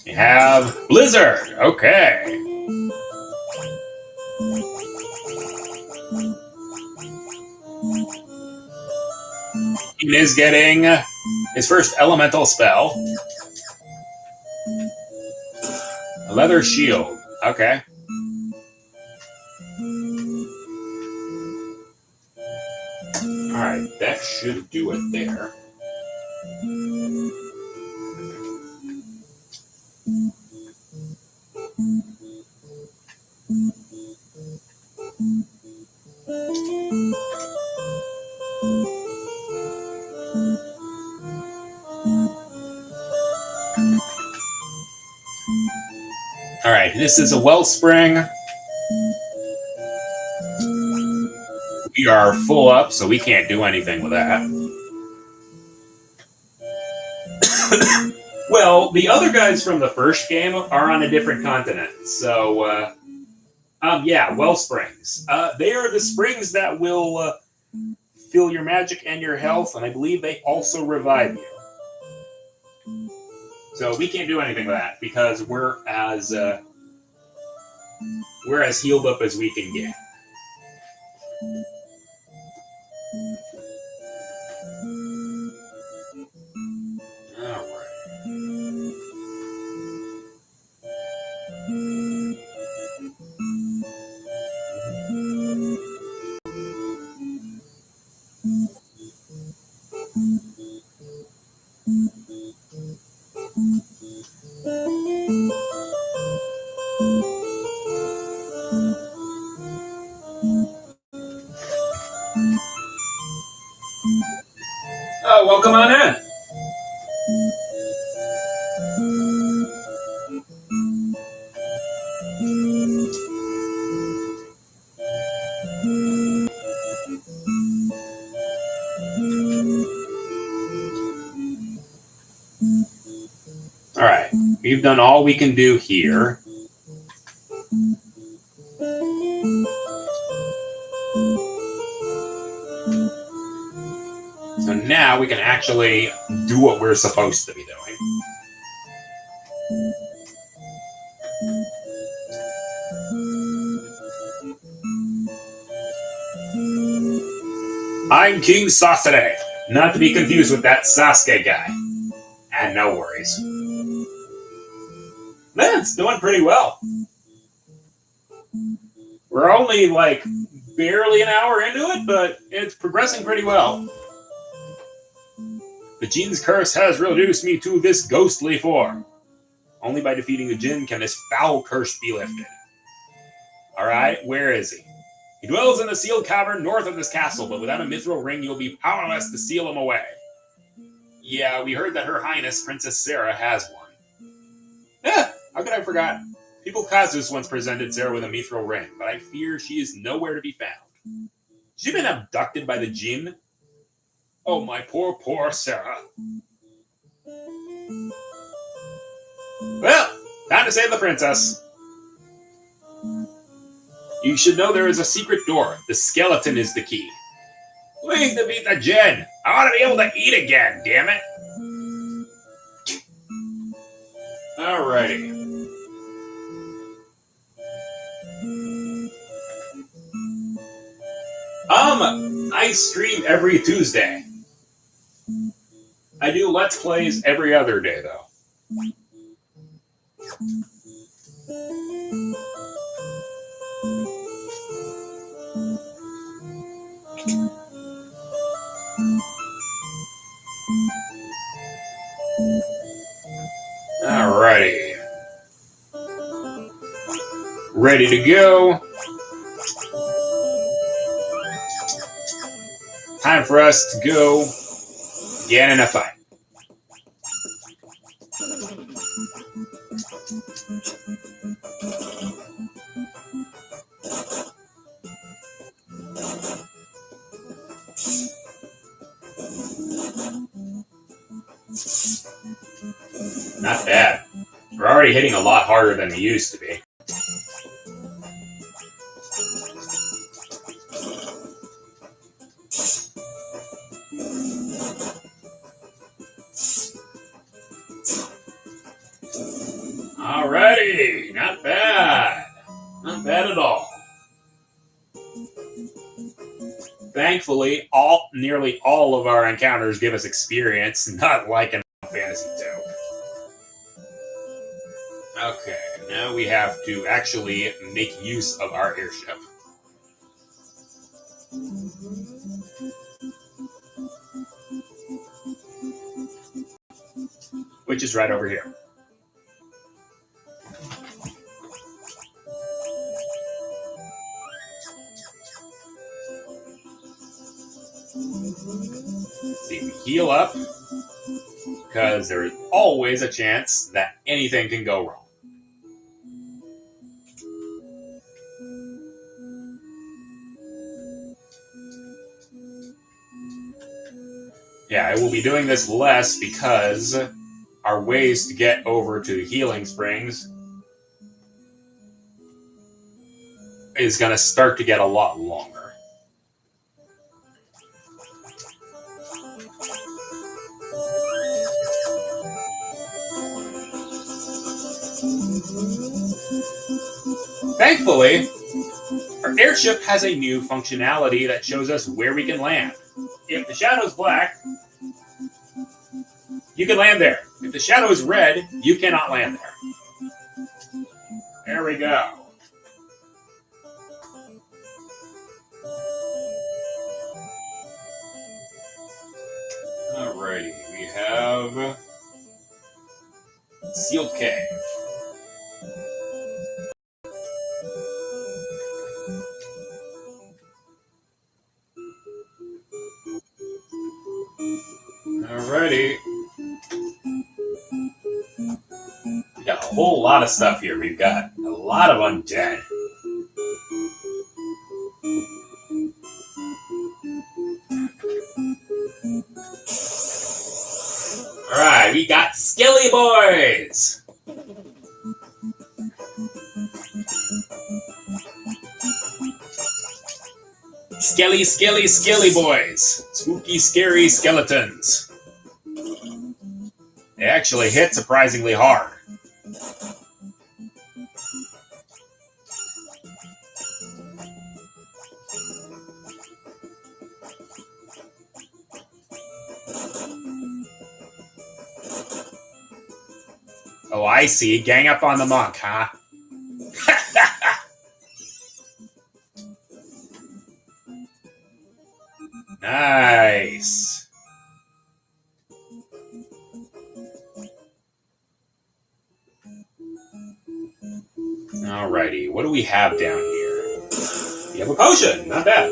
You have Blizzard. Okay. He is getting his first elemental spell. A leather shield. Okay. Alright, that should do it there. Alright, this is a wellspring. We are full up, so we can't do anything with that. Well, the other guys from the first game are on a different continent, so, yeah, well springs. They are the springs that will fill your magic and your health, and I believe they also revive you. So we can't do anything with that because we're as healed up as we can get. Oh, welcome on in. All right, we've done all we can do here. So now we can actually do what we're supposed to be doing. I'm King Sasune, not to be confused with that Sasuke guy. And no worries. Man, it's doing pretty well. We're only like barely an hour into it, but it's progressing pretty well. The Jin's curse has reduced me to this ghostly form. Only by defeating the Jin can this foul curse be lifted. Alright, where is he? He dwells in the sealed cavern north of this castle, but without a mithril ring, you'll be powerless to seal him away. Yeah, we heard that Her Highness, Princess Sarah, has one. How could I have forgotten? People Kazus once presented Sarah with a mithril ring, but I fear she is nowhere to be found. Has she been abducted by the Jin? Oh, my poor, poor Sarah. Well, time to save the princess. You should know there is a secret door. The skeleton is the key. Please defeat the Jin. I want to be able to eat again, damn it. Alrighty. I stream every Tuesday. I do Let's Plays every other day, though. Alrighty. Ready to go. Time for us to go get in a fight. already hitting a lot harder than they used to be. Alrighty, not bad. Not bad at all. Thankfully, nearly all of our encounters give us experience, not like in Fantasy 2. Okay, now we have to actually make use of our airship. Which is right over here. See, we heal up, because there is always a chance that anything can go wrong. Yeah, I will be doing this less because our ways to get over to the healing springs is going to start to get a lot longer. Thankfully, our airship has a new functionality that shows us where we can land. If the shadow is black, you can land there. If the shadow is red, you cannot land there. There we go. Alrighty, we have Sealed Cave. Alrighty. We got a whole lot of stuff here. We've got a lot of undead. Alright, we got Skelly Boys! Skelly Boys! Spooky, scary skeletons. They actually hit surprisingly hard. Oh, I see. Gang up on the monk, huh? Nice. Alrighty, what do we have down here? We have a potion, not bad.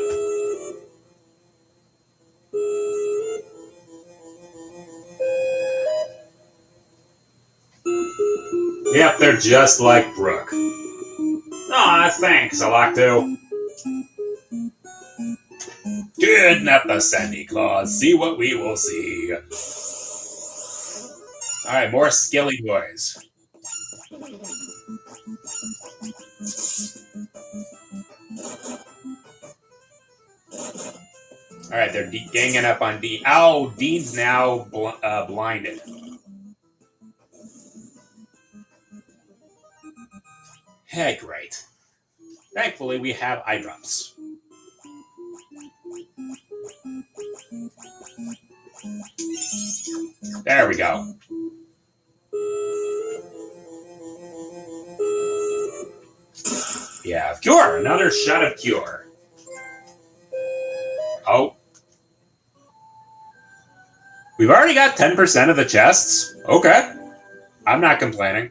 Yep, they're just like Brooke. Aw, thanks, Alacto. Kidnap the Sandy Claws, see what we will see. Alright, more Skelly Boys. Alright, they're ganging up on Dean. Oh, Dean's now blinded. Hey, great. Thankfully, we have eye drops. There we go. Yeah, cure! Another shot of cure. Oh. We've already got 10% of the chests. Okay. I'm not complaining.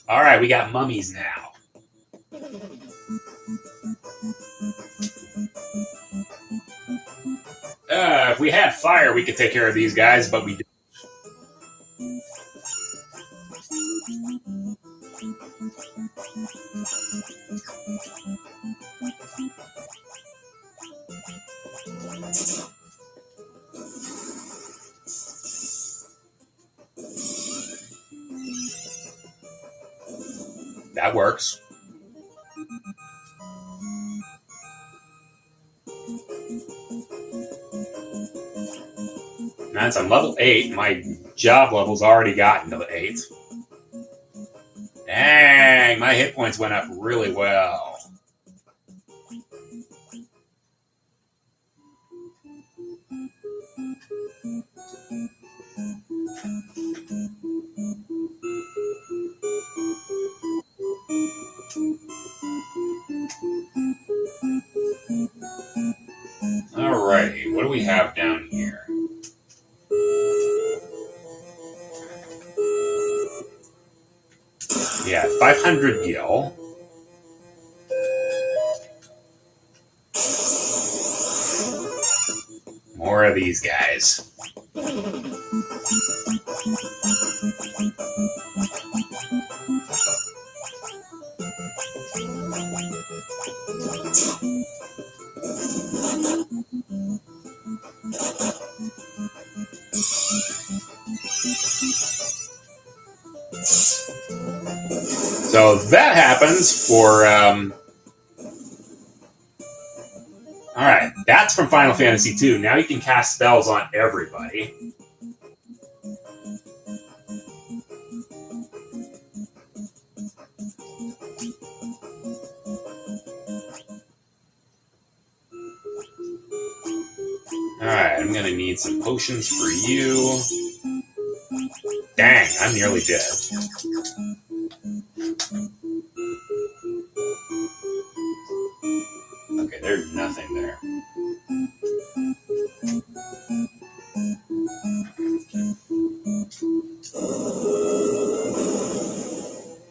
Alright, we got mummies now. If we had fire, we could take care of these guys, but we didn't. That works. Now, since I'm level 8, my job level's already gotten to 8. Dang, my hit points went up really well. Alrighty, what do we have down here? Yeah, 500 gil. More of these guys. So that happens for, alright, that's from Final Fantasy II. Now you can cast spells on everybody. Alright, I'm gonna need some potions for you. Dang, I'm nearly dead. Okay, there's nothing there.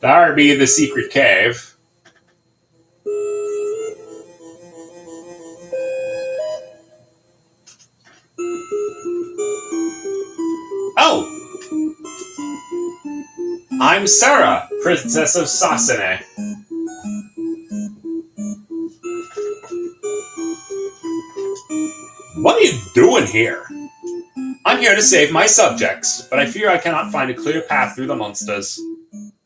There be the secret cave. Oh! I'm Sarah, Princess of Sasane. What are you doing here? I'm here to save my subjects, but I fear I cannot find a clear path through the monsters.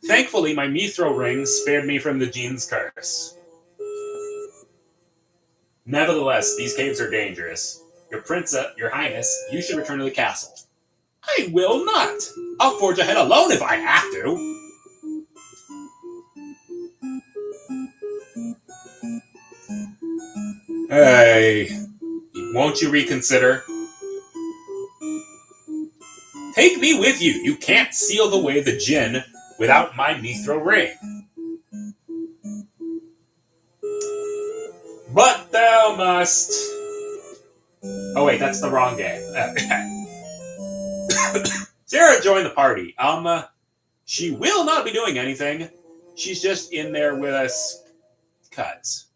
Thankfully, my mithril ring spared me from the gene's curse. Nevertheless, these caves are dangerous. Your Highness, you should return to the castle. I will not! I'll forge ahead alone if I have to! Hey, won't you reconsider? Take me with you! You can't seal the way the djinn without my mithril ring. But thou must... Oh wait, that's the wrong game. Sarah joined the party. She will not be doing anything. She's just in there with us. Cuts.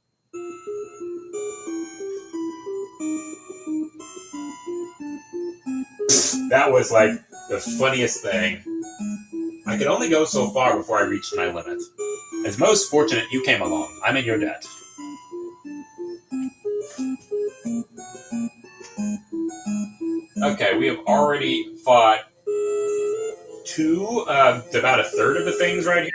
That was like the funniest thing. I could only go so far before I reached my limit. It's most fortunate you came along. I'm in your debt. Okay, we have already fought about a third of the things right here.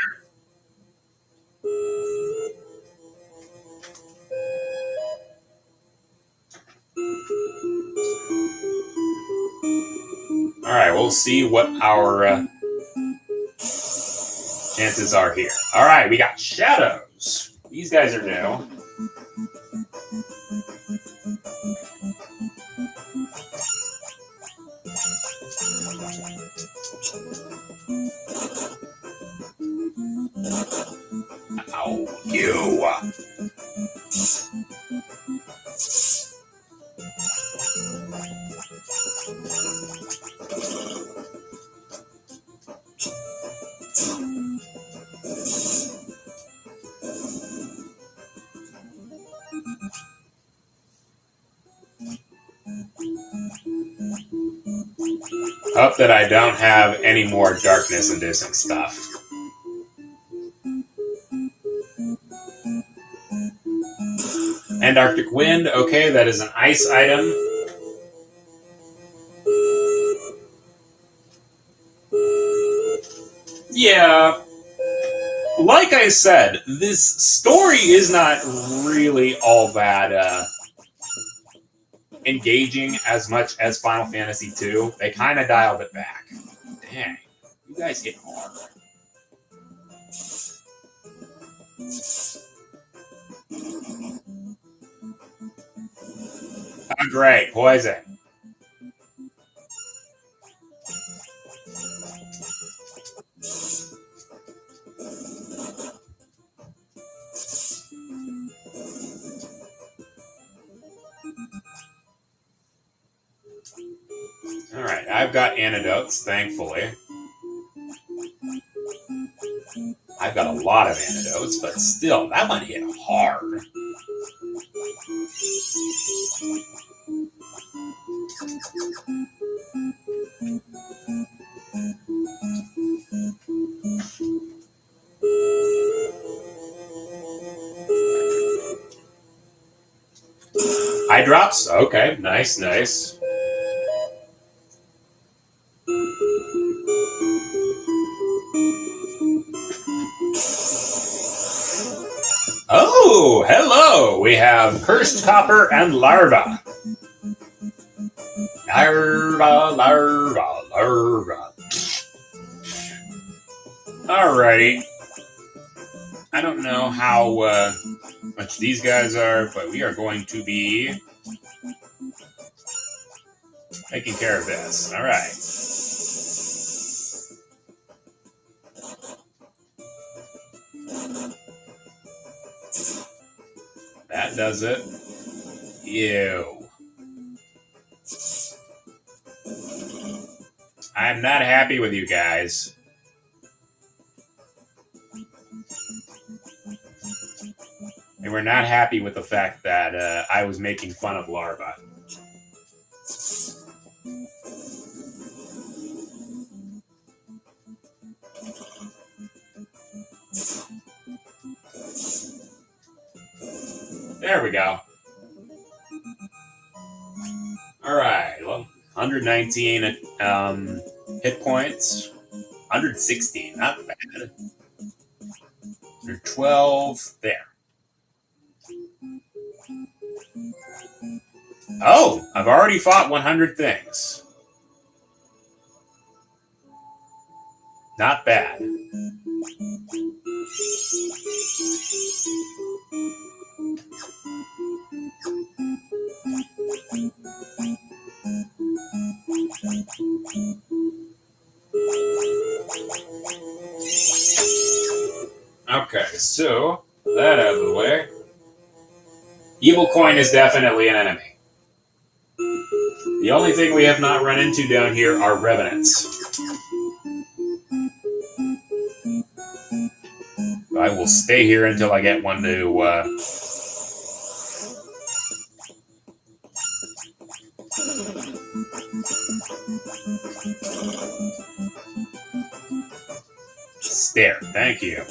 Alright, we'll see what our chances are here. Alright, we got shadows. These guys are new. Ow, you! Hope that I don't have any more darkness-inducing stuff. And Arctic Wind, okay, that is an ice item. Yeah. like I said, this story is not really all that engaging as much as Final Fantasy II. They kind of dialed it back. Dang, you guys hit hard. Oh, great, poison. Alright, I've got antidotes, thankfully. I've got a lot of antidotes, but still, that one hit hard. Eye drops? Okay, nice, nice. Oh, hello! We have Cursed Copper and Larva. Larva. Alrighty. I don't know how much these guys are, but we are going to be taking care of this. Alright. That does it. Ew. I'm not happy with you guys. And we're not happy with the fact that I was making fun of Larva. There we go. Alright, well, 119 hit points. 116, not bad. 112, there. Oh, I've already fought 100 things. Not bad. Okay, so that out of the way. Evil Coin is definitely an enemy. The only thing we have not run into down here are revenants. I will stay here until I get one to stare. Thank you.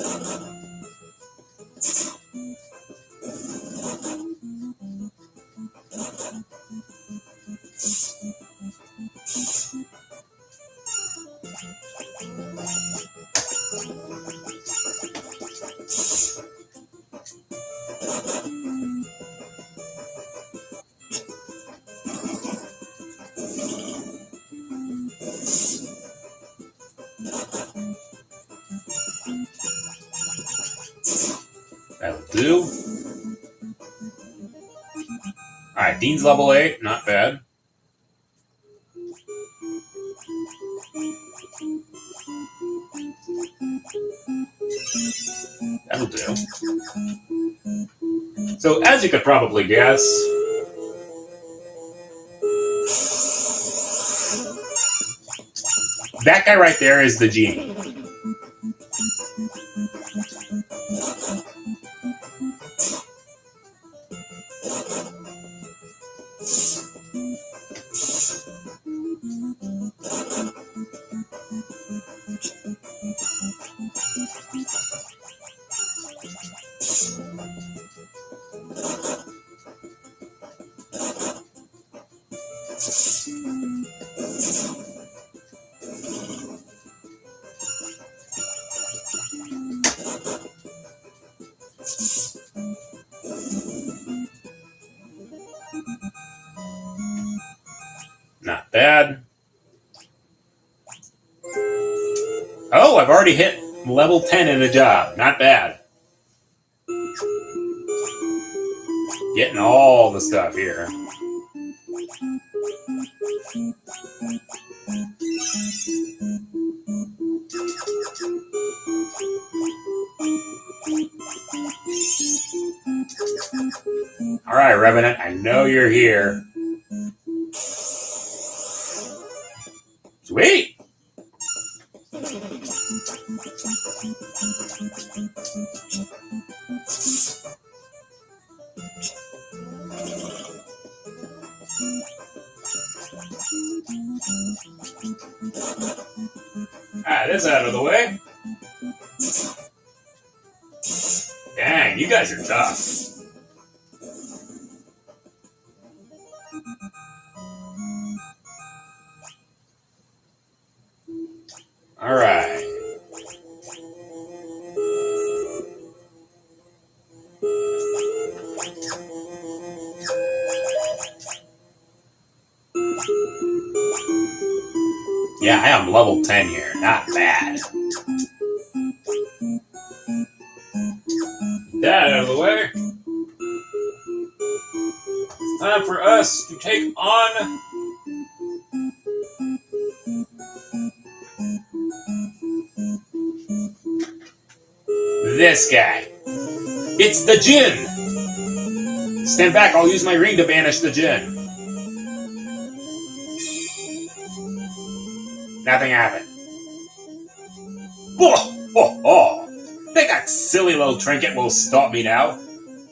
That'll do. Alright, Dean's level 8, not bad. That'll do. So, as you could probably guess, that guy right there is the genie. bad. Oh, I've already hit level 10 in a job. Not bad. Getting all the stuff here. Alright, Revenant, I know you're here. Sweet! Alright, this out of the way. Dang, you guys are tough. Alright. Yeah, I am level 10 here. Not bad. That out of the way. Time for us to take on this guy. It's the Djinn. Stand back, I'll use my ring to banish the Djinn. Nothing happened. Oh, oh, oh. Think that silly little trinket will stop me now?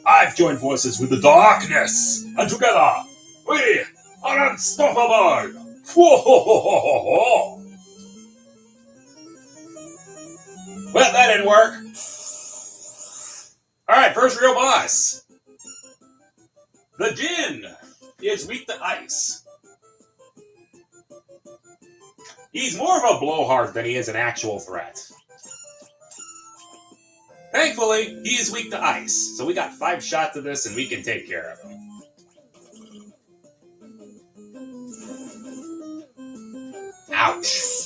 I've joined forces with the darkness, and together, we are unstoppable! Whoa-ho-ho-ho-ho-ho! Well, that didn't work. Alright, first real boss. The Djinn is weak to ice. He's more of a blowhard than he is an actual threat. Thankfully, he is weak to ice, so we got 5 shots of this and we can take care of him. Ouch.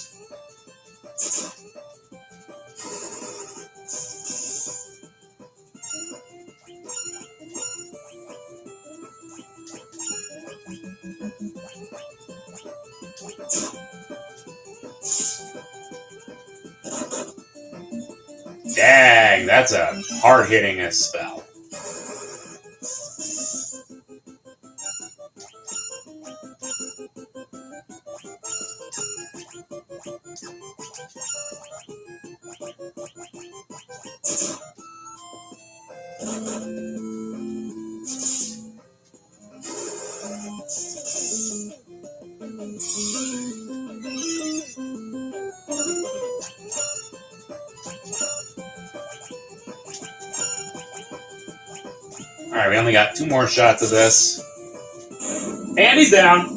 Dang, that's a hard-hitting spell. Alright, we only got 2 more shots of this. And he's down.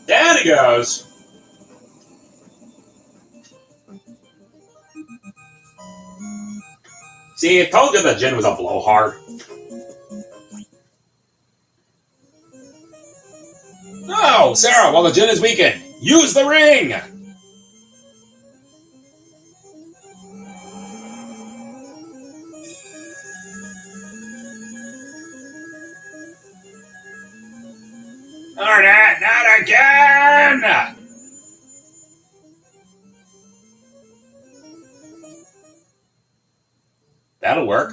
Down he goes. See, I told you that Djinn was a blowhard. No, Sarah, while the Djinn is weakened, use the ring! Alright, not again! That'll work.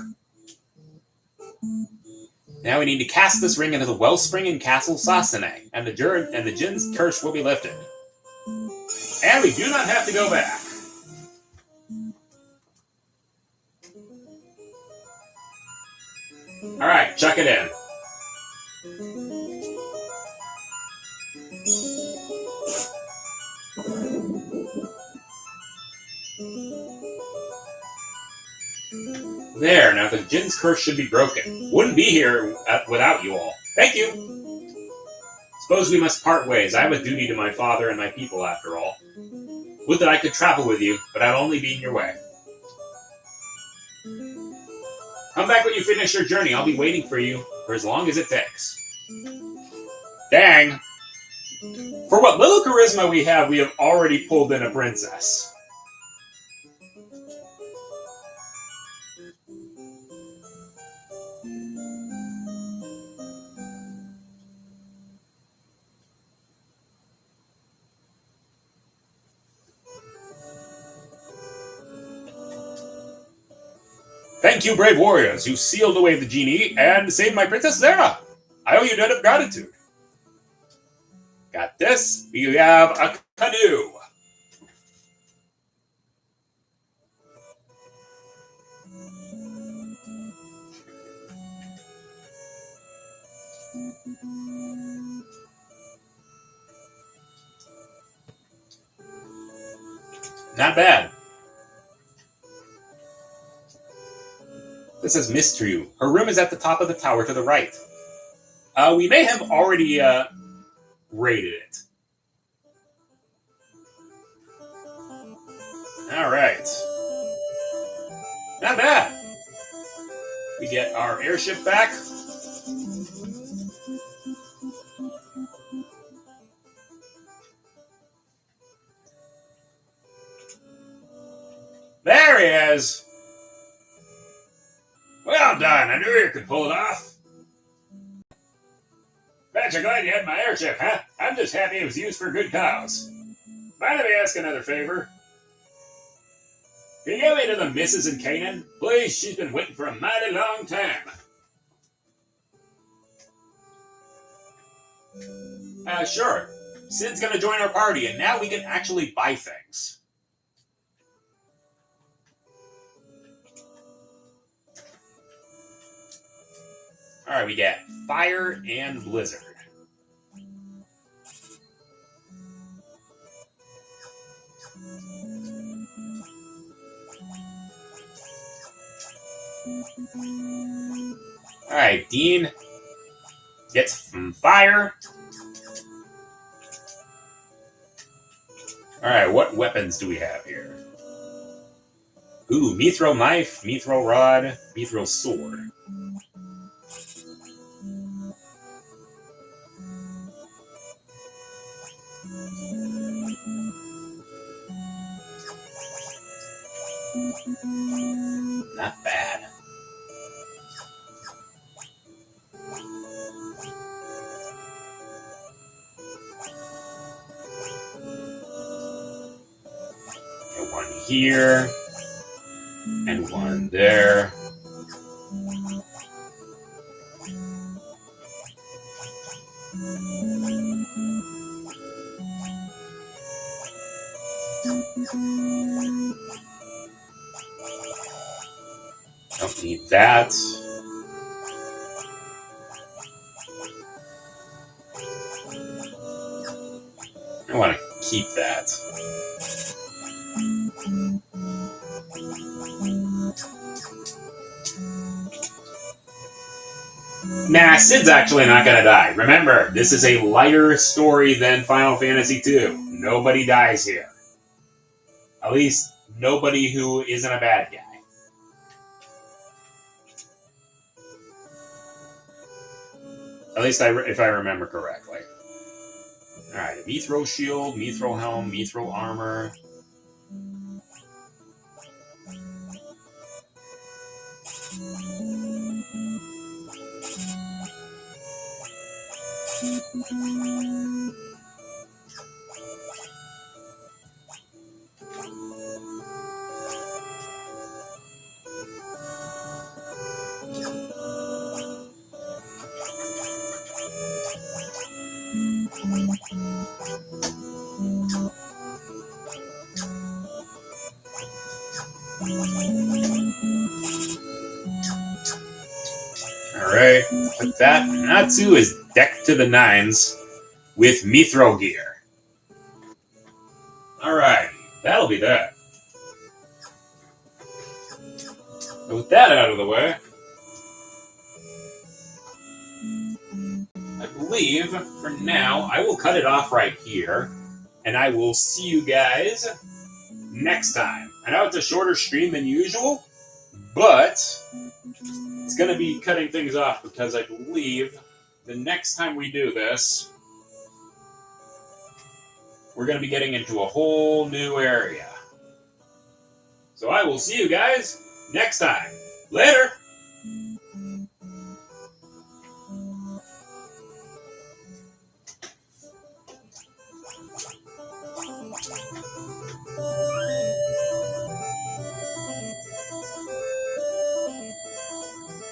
Now we need to cast this ring into the wellspring in Castle Sasane, and the Djinn's curse will be lifted. And we do not have to go back. Alright, chuck it in. There, now the Djinn's curse should be broken. Wouldn't be here without you all. Thank you! Suppose we must part ways. I have a duty to my father and my people, after all. Would that I could travel with you, but I'll only be in your way. Come back when you finish your journey. I'll be waiting for you for as long as it takes. Dang. For what little charisma we have already pulled in a princess. Thank you, brave warriors. You sealed away the genie and saved my Princess Zara. I owe you a debt of gratitude. Got this. We have a canoe. Not bad. This is Mistrew. Her room is at the top of the tower to the right. We may have already raided it. Alright. Not bad. We get our airship back. There he is! Well done, I knew you could pull it off. Bet you're glad you had my airship, huh? I'm just happy it was used for a good cause. Mind if I ask another favor? Can you get me to the missus in Canaan? Please, she's been waiting for a mighty long time. Sure. Sid's gonna join our party, and now we can actually buy things. Alright, we got Fire and Blizzard. Alright, Dean gets from Fire. Alright, what weapons do we have here? Ooh, Mithril Knife, Mithril Rod, Mithril Sword. Not bad. Get one here, and one there. Don't need that. I want to keep that. Nah, Sid's actually not gonna die. Remember, this is a lighter story than Final Fantasy II. Nobody dies here. At least, nobody who isn't a bad guy. At least if I remember correctly. Alright, a Mithril Shield, Mithril Helm, Mithril Armor. Alright, with that, Natsu is decked to the nines with Mithril gear. Alright, that'll be that. So with that out of the way, I believe, for now, I will cut it off right here, and I will see you guys next time. I know it's a shorter stream than usual, but it's going to be cutting things off because I believe the next time we do this, we're going to be getting into a whole new area. So I will see you guys next time. Later!